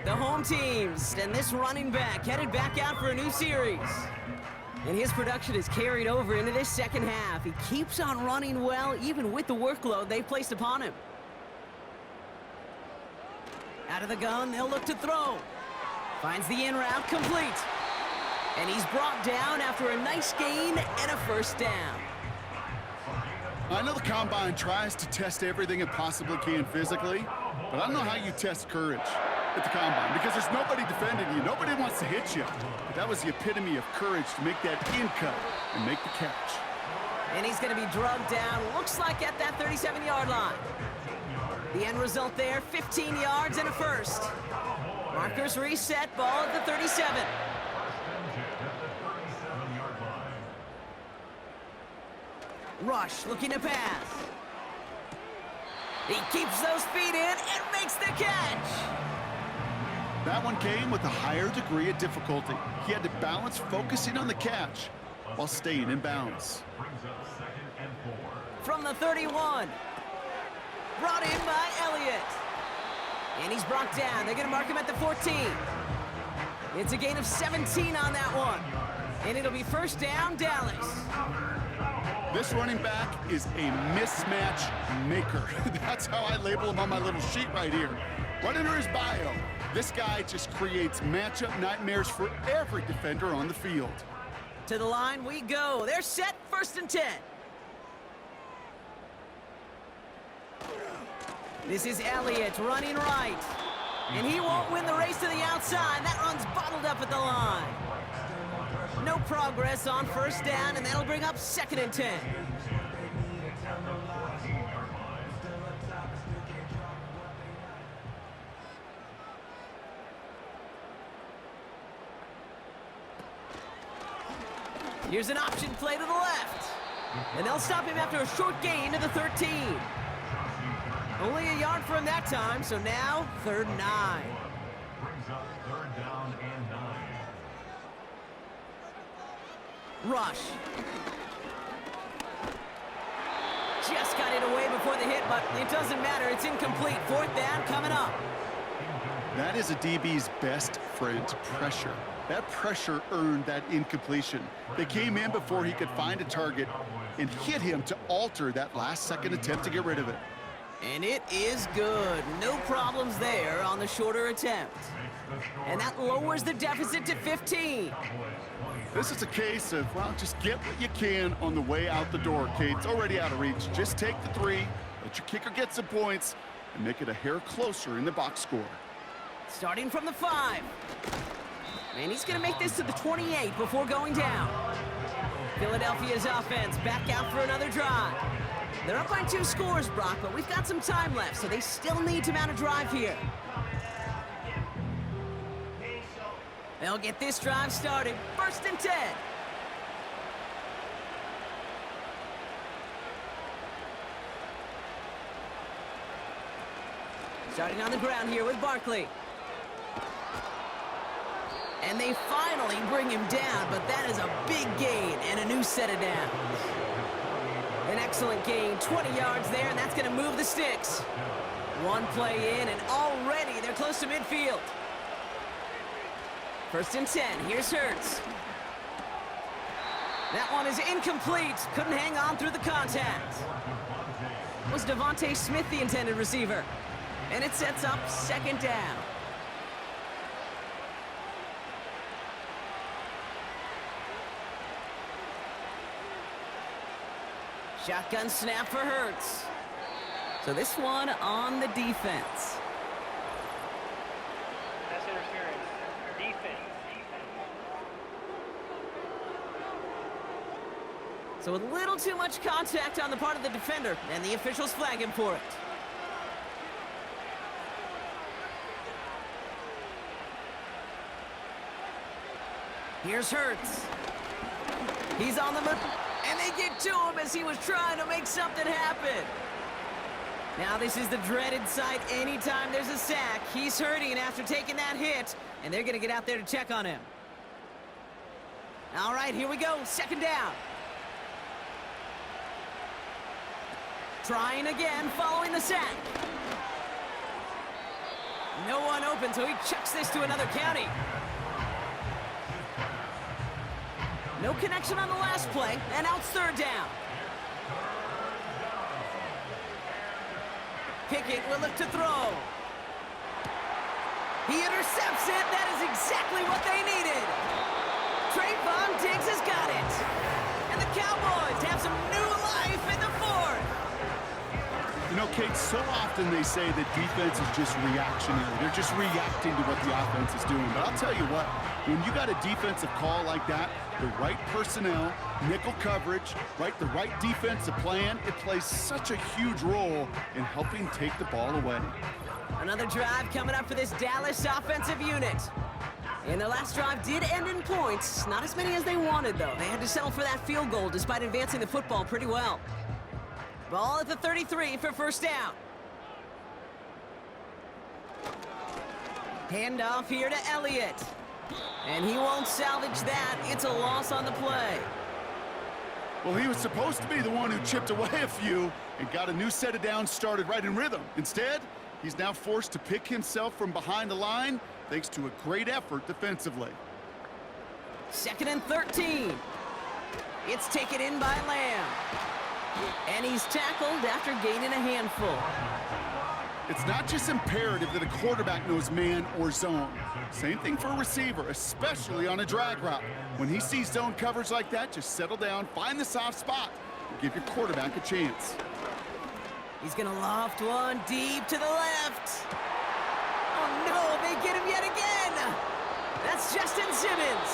S2: The home teams and this running back headed back out for a new series. And his production is carried over into this second half. He keeps on running well, even with the workload they've placed upon him. Out of the gun, they'll look to throw. Finds the in route complete. And he's brought down after a nice gain and a first down.
S3: I know the Combine tries to test everything it possibly can physically, but I don't know how you test courage at the Combine, because there's nobody defending you. Nobody wants to hit you. But that was the epitome of courage to make that in cut and make the catch.
S2: And he's going to be drugged down, looks like at that 37-yard line. The end result there, 15 yards and a first. Markers reset, ball at the 37. Rush looking to pass. He keeps those feet in and makes the catch.
S3: That one came with a higher degree of difficulty. He had to balance focusing on the catch while staying in bounds.
S2: From the 31. Brought in by Elliott. And he's brought down. They're going to mark him at the 14. It's a gain of 17 on that one. And it'll be first down, Dallas.
S3: This running back is a mismatch maker. That's how I label him on my little sheet right here. Right under his bio, this guy just creates matchup nightmares for every defender on the field.
S2: To the line we go. They're set, first and 10. This is Elliott running right. And he won't win the race to the outside. That run's bottled up at the line. No progress on first down, and that'll bring up second and 10. Here's an option play to the left. And they'll stop him after a short gain to the 13. Only a yard for him that time, so now 3rd and 9.
S4: Brings up 3rd down and 9.
S2: Rush. Just got it away before the hit, but it doesn't matter. It's incomplete. 4th down coming up.
S3: That is a DB's best friend, pressure. That pressure earned that incompletion. They came in before he could find a target and hit him to alter that last-second attempt to get rid of it.
S2: And it is good. No problems there on the shorter attempt. And that lowers the deficit to 15.
S3: This is a case of, well, just get what you can on the way out the door, Kate. It's already out of reach. Just take the 3, let your kicker get some points, and make it a hair closer in the box score.
S2: Starting from the 5. And he's going to make this to the 28 before going down. Philadelphia's offense back out for another drive. They're up by 2 scores, Brock, but we've got some time left, so they still need to mount a drive here. They'll get this drive started. 1st and 10. Starting on the ground here with Barkley. And they finally bring him down, but that is a big gain and a new set of downs. An excellent gain, 20 yards there, and that's going to move the sticks. One play in, and already they're close to midfield. 1st and 10, here's Hurts. That one is incomplete, couldn't hang on through the contact. Was Devontae Smith the intended receiver? And it sets up 2nd down. Shotgun snap for Hurts. So this one on the defense.
S5: Pass interference. Defense.
S2: So a little too much contact on the part of the defender, and the officials flag him for it. Here's Hurts. He's on the move. And they get to him as he was trying to make something happen. Now this is the dreaded sight anytime there's a sack. He's hurting after taking that hit, and they're going to get out there to check on him. All right, here we go. Second down. Trying again, following the sack. No one open, so he chucks this to another county. No connection on the last play, and now it's third down. Pickett will look to throw. He intercepts it. That is exactly what they needed. Trayvon Diggs has got it. And the Cowboys have some new life in the fourth.
S3: You know, Kate, so often they say that defense is just reactionary. They're just reacting to what the offense is doing. But I'll tell you what, when you got a defensive call like that, the right personnel, nickel coverage, the right defensive plan, it plays such a huge role in helping take the ball away.
S2: Another drive coming up for this Dallas offensive unit. And their last drive did end in points. Not as many as they wanted, though. They had to settle for that field goal despite advancing the football pretty well. Ball at the 33 for first down. Handoff here to Elliott. And he won't salvage that. It's a loss on the play.
S3: Well, he was supposed to be the one who chipped away a few and got a new set of downs started right in rhythm. Instead, he's now forced to pick himself from behind the line thanks to a great effort defensively.
S2: Second and 13. It's taken in by Lamb. And he's tackled after gaining a handful.
S3: It's not just imperative that a quarterback knows man or zone. Same thing for a receiver, especially on a drag route. When he sees zone coverage like that, just settle down, find the soft spot, and give your quarterback a chance.
S2: He's going to loft one deep to the left. Oh, no, they get him yet again. That's Justin Simmons.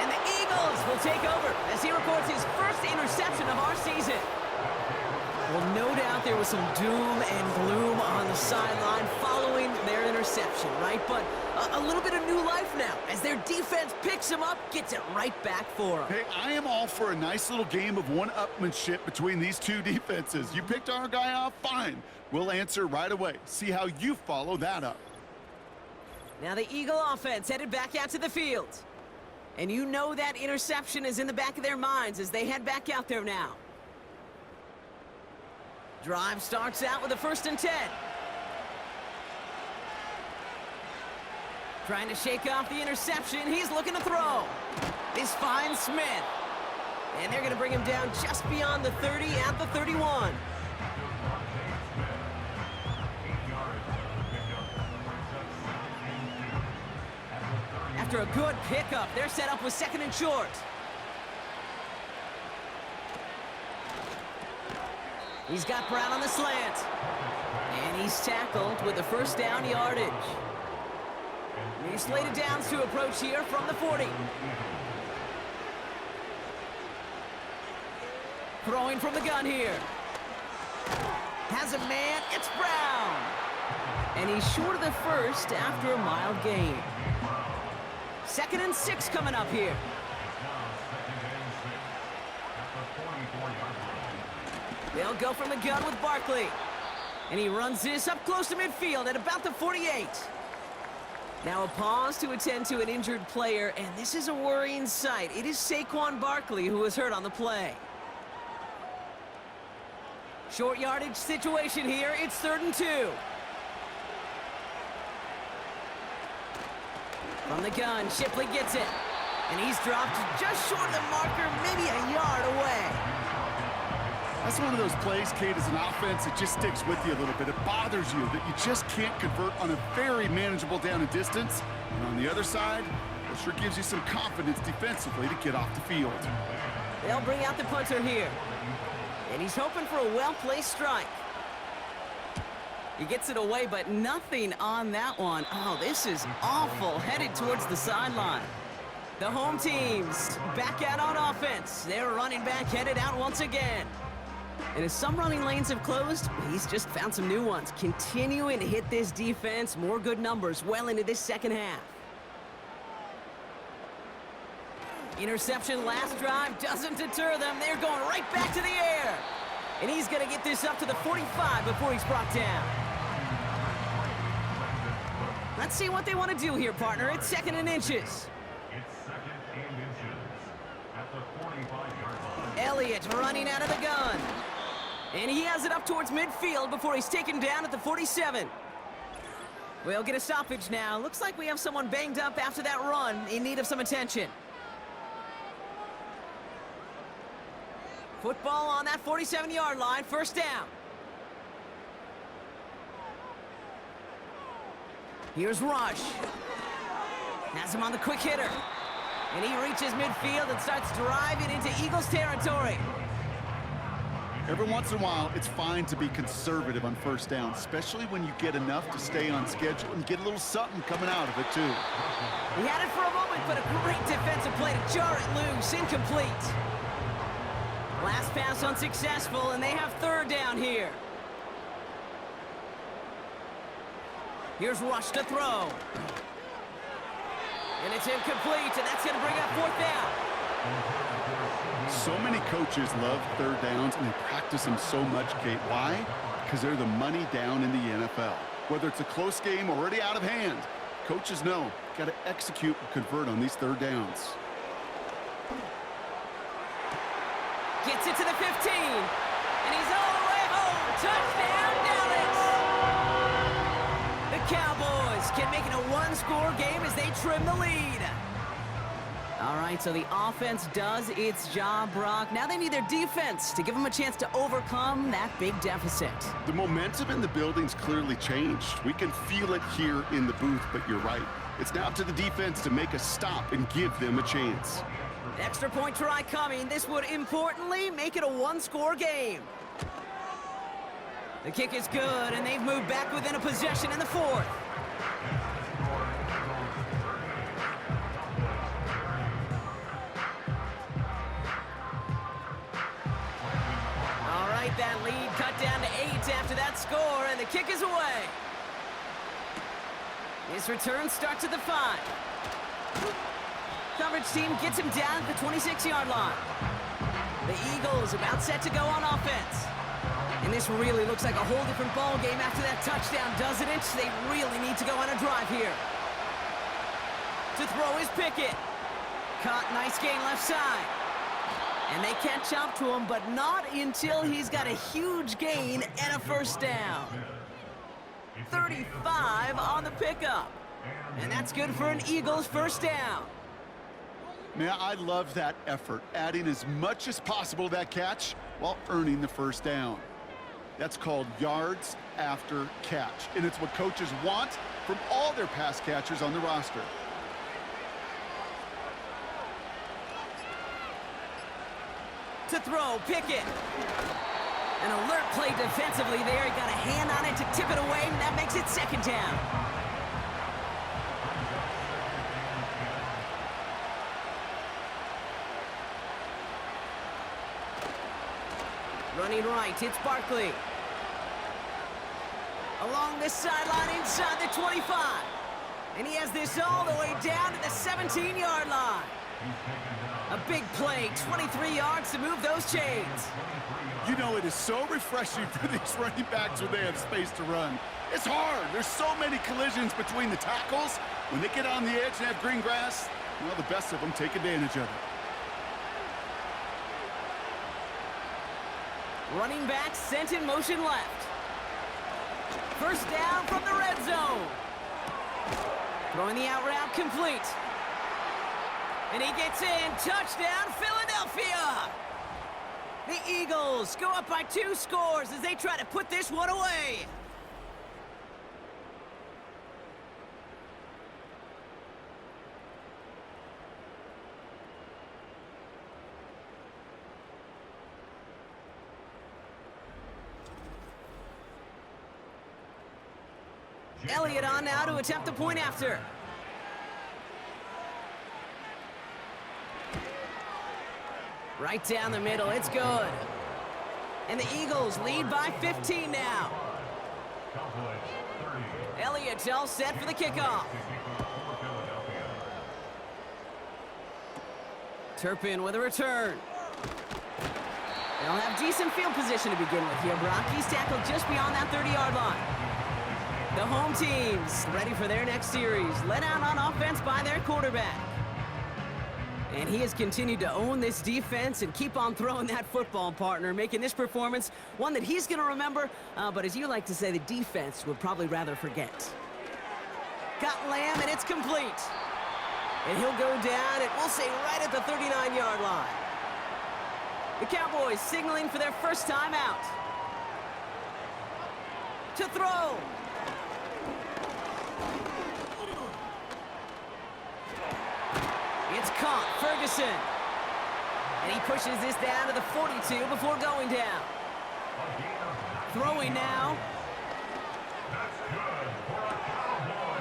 S2: And the Eagles will take over as he records his first interception of our season. Well, no doubt there was some doom and gloom on the sideline following their interception, right? But a little bit of new life now as their defense picks him up, gets it right back for them.
S3: Hey, I am all for a nice little game of one-upmanship between these two defenses. You picked our guy off, fine. We'll answer right away. See how you follow that up.
S2: Now the Eagle offense headed back out to the field. And you know that interception is in the back of their minds as they head back out there now. Drive starts out with a 1st and 10. Trying to shake off the interception. He's looking to throw. This finds Smith. And they're going to bring him down just beyond the 30 at the 31. After a good pickup, they're set up with 2nd and short. He's got Brown on the slant. And he's tackled with the 1st down yardage. He's slated downs to approach here from the 40. Throwing from the gun here. Has a man, it's Brown. And he's short of the 1st after a mild gain. 2nd and 6 coming up here. They'll go from the gun with Barkley. And he runs this up close to midfield at about the 48. Now a pause to attend to an injured player, and this is a worrying sight. It is Saquon Barkley who was hurt on the play. Short yardage situation here. It's 3rd and 2. From the gun, Shipley gets it. And he's dropped just short of the marker, maybe a yard away.
S3: That's one of those plays, Kate, as an offense, it just sticks with you a little bit. It bothers you that you just can't convert on a very manageable down and distance. And on the other side, it sure gives you some confidence defensively to get off the field.
S2: They'll bring out the punter here. And he's hoping for a well-placed strike. He gets it away, but nothing on that one. Oh, this is awful. Headed towards the sideline. The home team's back out on offense. Their running back headed out once again. And as some running lanes have closed, he's just found some new ones. Continuing to hit this defense, more good numbers well into this 2nd half. Interception last drive doesn't deter them. They're going right back to the air. And he's going to get this up to the 45 before he's brought down. Let's see what they want to do here, partner. It's 2nd and inches.
S4: It's 2nd and inches.
S2: Elliott running out of the gun. And he has it up towards midfield before he's taken down at the 47. We'll get a stoppage now. Looks like we have someone banged up after that run, in need of some attention. Football on that 47-yard line, first down. Here's Rush. Has him on the quick hitter. And he reaches midfield and starts driving into Eagles territory.
S3: Every once in a while, it's fine to be conservative on first down, especially when you get enough to stay on schedule and get a little something coming out of it, too.
S2: He had it for a moment, but a great defensive play to jar it loose. Incomplete. Last pass unsuccessful, and they have third down here. Here's Rush to throw. And it's incomplete, and that's going to bring up fourth down.
S3: So many coaches love third downs, and they practice them so much, Kate. Why? Because they're the money down in the NFL. Whether it's a close game already out of hand, coaches know, got to execute and convert on these third downs.
S2: Gets it to the 15, and he's all the way home. Touchdown, Dallas! The Cowboys can make it a one-score game as they trim the lead. All right, so the offense does its job, Brock. Now they need their defense to give them a chance to overcome that big deficit.
S3: The momentum in the building's clearly changed. We can feel it here in the booth, but you're right. It's now up to the defense to make a stop and give them a chance.
S2: Extra point try coming. This would importantly make it a one-score game. The kick is good, and they've moved back within a possession in the fourth. All right, that lead cut down to 8 after that score, and the kick is away. His return starts at the 5. Coverage team gets him down at the 26-yard line. The Eagles about set to go on offense. And this really looks like a whole different ball game after that touchdown, doesn't it? They really need to go on a drive here. To throw is Pickett. Caught, nice gain left side. And they catch up to him, but not until he's got a huge gain and a first down. 35 on the pickup. And that's good for an Eagles first down.
S3: Man, I love that effort, adding as much as possible to that catch while earning the first down. That's called yards after catch, and it's what coaches want from all their pass catchers on the roster.
S2: To throw, Pickett. An alert play defensively there. He got a hand on it to tip it away, and that makes it second down. Running right, it's Barkley. Along this sideline inside the 25. And he has this all the way down to the 17-yard line. A big play, 23 yards to move those chains.
S3: You know, it is so refreshing for these running backs when they have space to run. It's hard. There's so many collisions between the tackles. When they get on the edge and have green grass, well, the best of them take advantage of it.
S2: Running back sent in motion left. First down from the red zone. Throwing the out route complete. And he gets in. Touchdown, Philadelphia. The Eagles go up by 2 scores as they try to put this one away. Elliott on now to attempt the point after. Right down the middle, it's good. And the Eagles lead by 15 now. Elliott's all set for the kickoff. Turpin with a return. They'll have decent field position to begin with here, Brock. He's tackled just beyond that 30-yard line. The home team's ready for their next series, led out on offense by their quarterback. And he has continued to own this defense and keep on throwing that football, partner, making this performance one that he's going to remember, but as you like to say, the defense would probably rather forget. Got Lamb, and it's complete. And he'll go down, and we'll say right at the 39-yard line. The Cowboys signaling for their first time out. To throw. It's caught, Ferguson. And he pushes this down to the 42 before going down. Throwing now.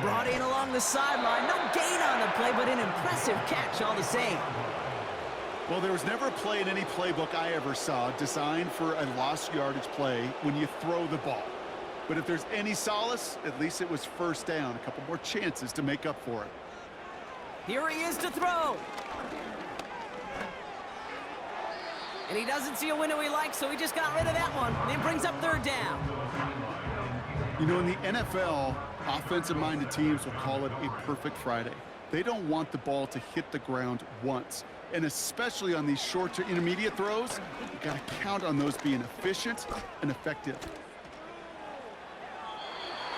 S2: Brought in along the sideline. No gain on the play, but an impressive catch all the same.
S3: Well, there was never a play in any playbook I ever saw designed for a lost yardage play when you throw the ball. But if there's any solace, at least it was first down. A couple more chances to make up for it.
S2: Here he is to throw. And he doesn't see a window he likes, so he just got rid of that one. And it brings up third down.
S3: You know, in the NFL, offensive-minded teams will call it a perfect Friday. They don't want the ball to hit the ground once. And especially on these short to intermediate throws, you got to count on those being efficient and effective.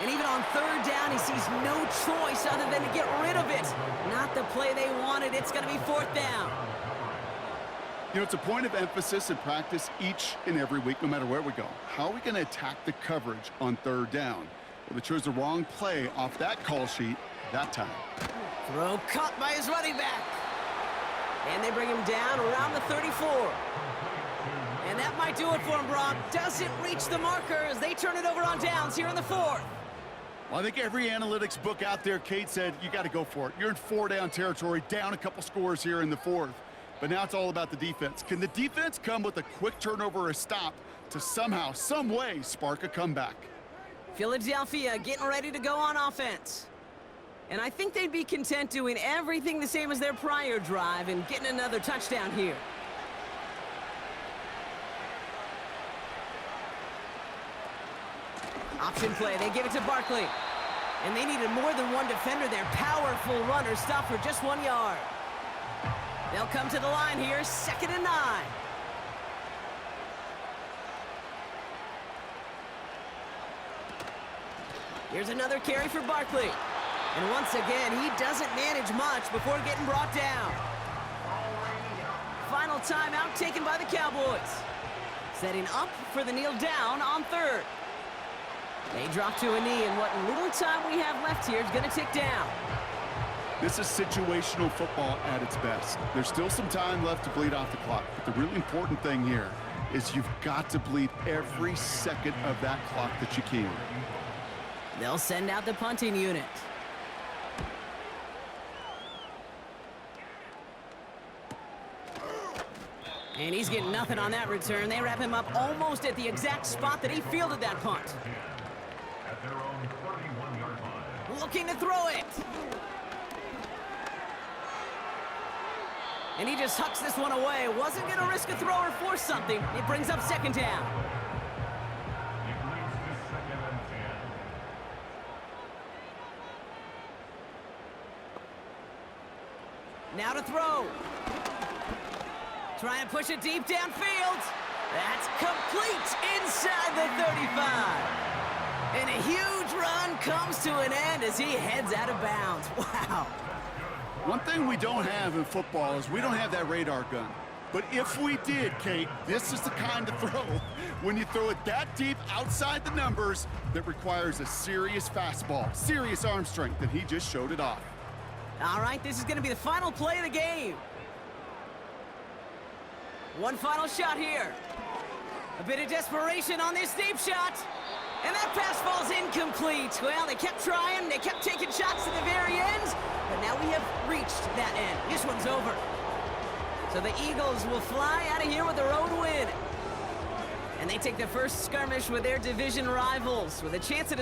S2: And even on third down, he sees no choice other than to get rid of it. Not the play they wanted. It's going to be fourth down.
S3: You know, it's a point of emphasis in practice each and every week, no matter where we go. How are we going to attack the coverage on third down? Well, they chose the wrong play off that call sheet that time.
S2: Throw caught by his running back. And they bring him down around the 34. And that might do it for him, Brock. Doesn't reach the marker as they turn it over on downs here in the fourth.
S3: Well, I think every analytics book out there, Kate, said you got to go for it. You're in four-down territory, down a couple scores here in the fourth. But now it's all about the defense. Can the defense come with a quick turnover or a stop to somehow, some way, spark a comeback?
S2: Philadelphia getting ready to go on offense. And I think they'd be content doing everything the same as their prior drive and getting another touchdown here. Option play, they give it to Barkley. And they needed more than one defender there. Powerful runner, stop for just 1 yard. They'll come to the line here, 2nd and 9. Here's another carry for Barkley. And once again, he doesn't manage much before getting brought down. Final timeout taken by the Cowboys. Setting up for the kneel down on third. They drop to a knee, and what little time we have left here is going to tick down.
S3: This is situational football at its best. There's still some time left to bleed off the clock, but the really important thing here is you've got to bleed every second of that clock that you can.
S2: They'll send out the punting unit. And he's getting nothing on that return. They wrap him up almost at the exact spot that he fielded that punt.
S4: At their own 31-yard line.
S2: Looking to throw it. And he just hucks this one away. Wasn't going to risk a throw or force something. It brings up 2nd down.
S4: It brings to 2nd and 10.
S2: Now to throw. Trying to push it deep downfield. That's complete inside the 35. And a huge run comes to an end as he heads out of bounds. Wow.
S3: One thing we don't have in football is we don't have that radar gun. But if we did, Kate, this is the kind of throw, when you throw it that deep outside the numbers, that requires a serious fastball, serious arm strength, and he just showed it off.
S2: All right, this is going to be the final play of the game. One final shot here. A bit of desperation on this deep shot. And that pass falls incomplete. Well, they kept trying. They kept taking shots to the very end. But now we have reached that end. This one's over. So the Eagles will fly out of here with their own win. And they take the first skirmish with their division rivals with a chance at a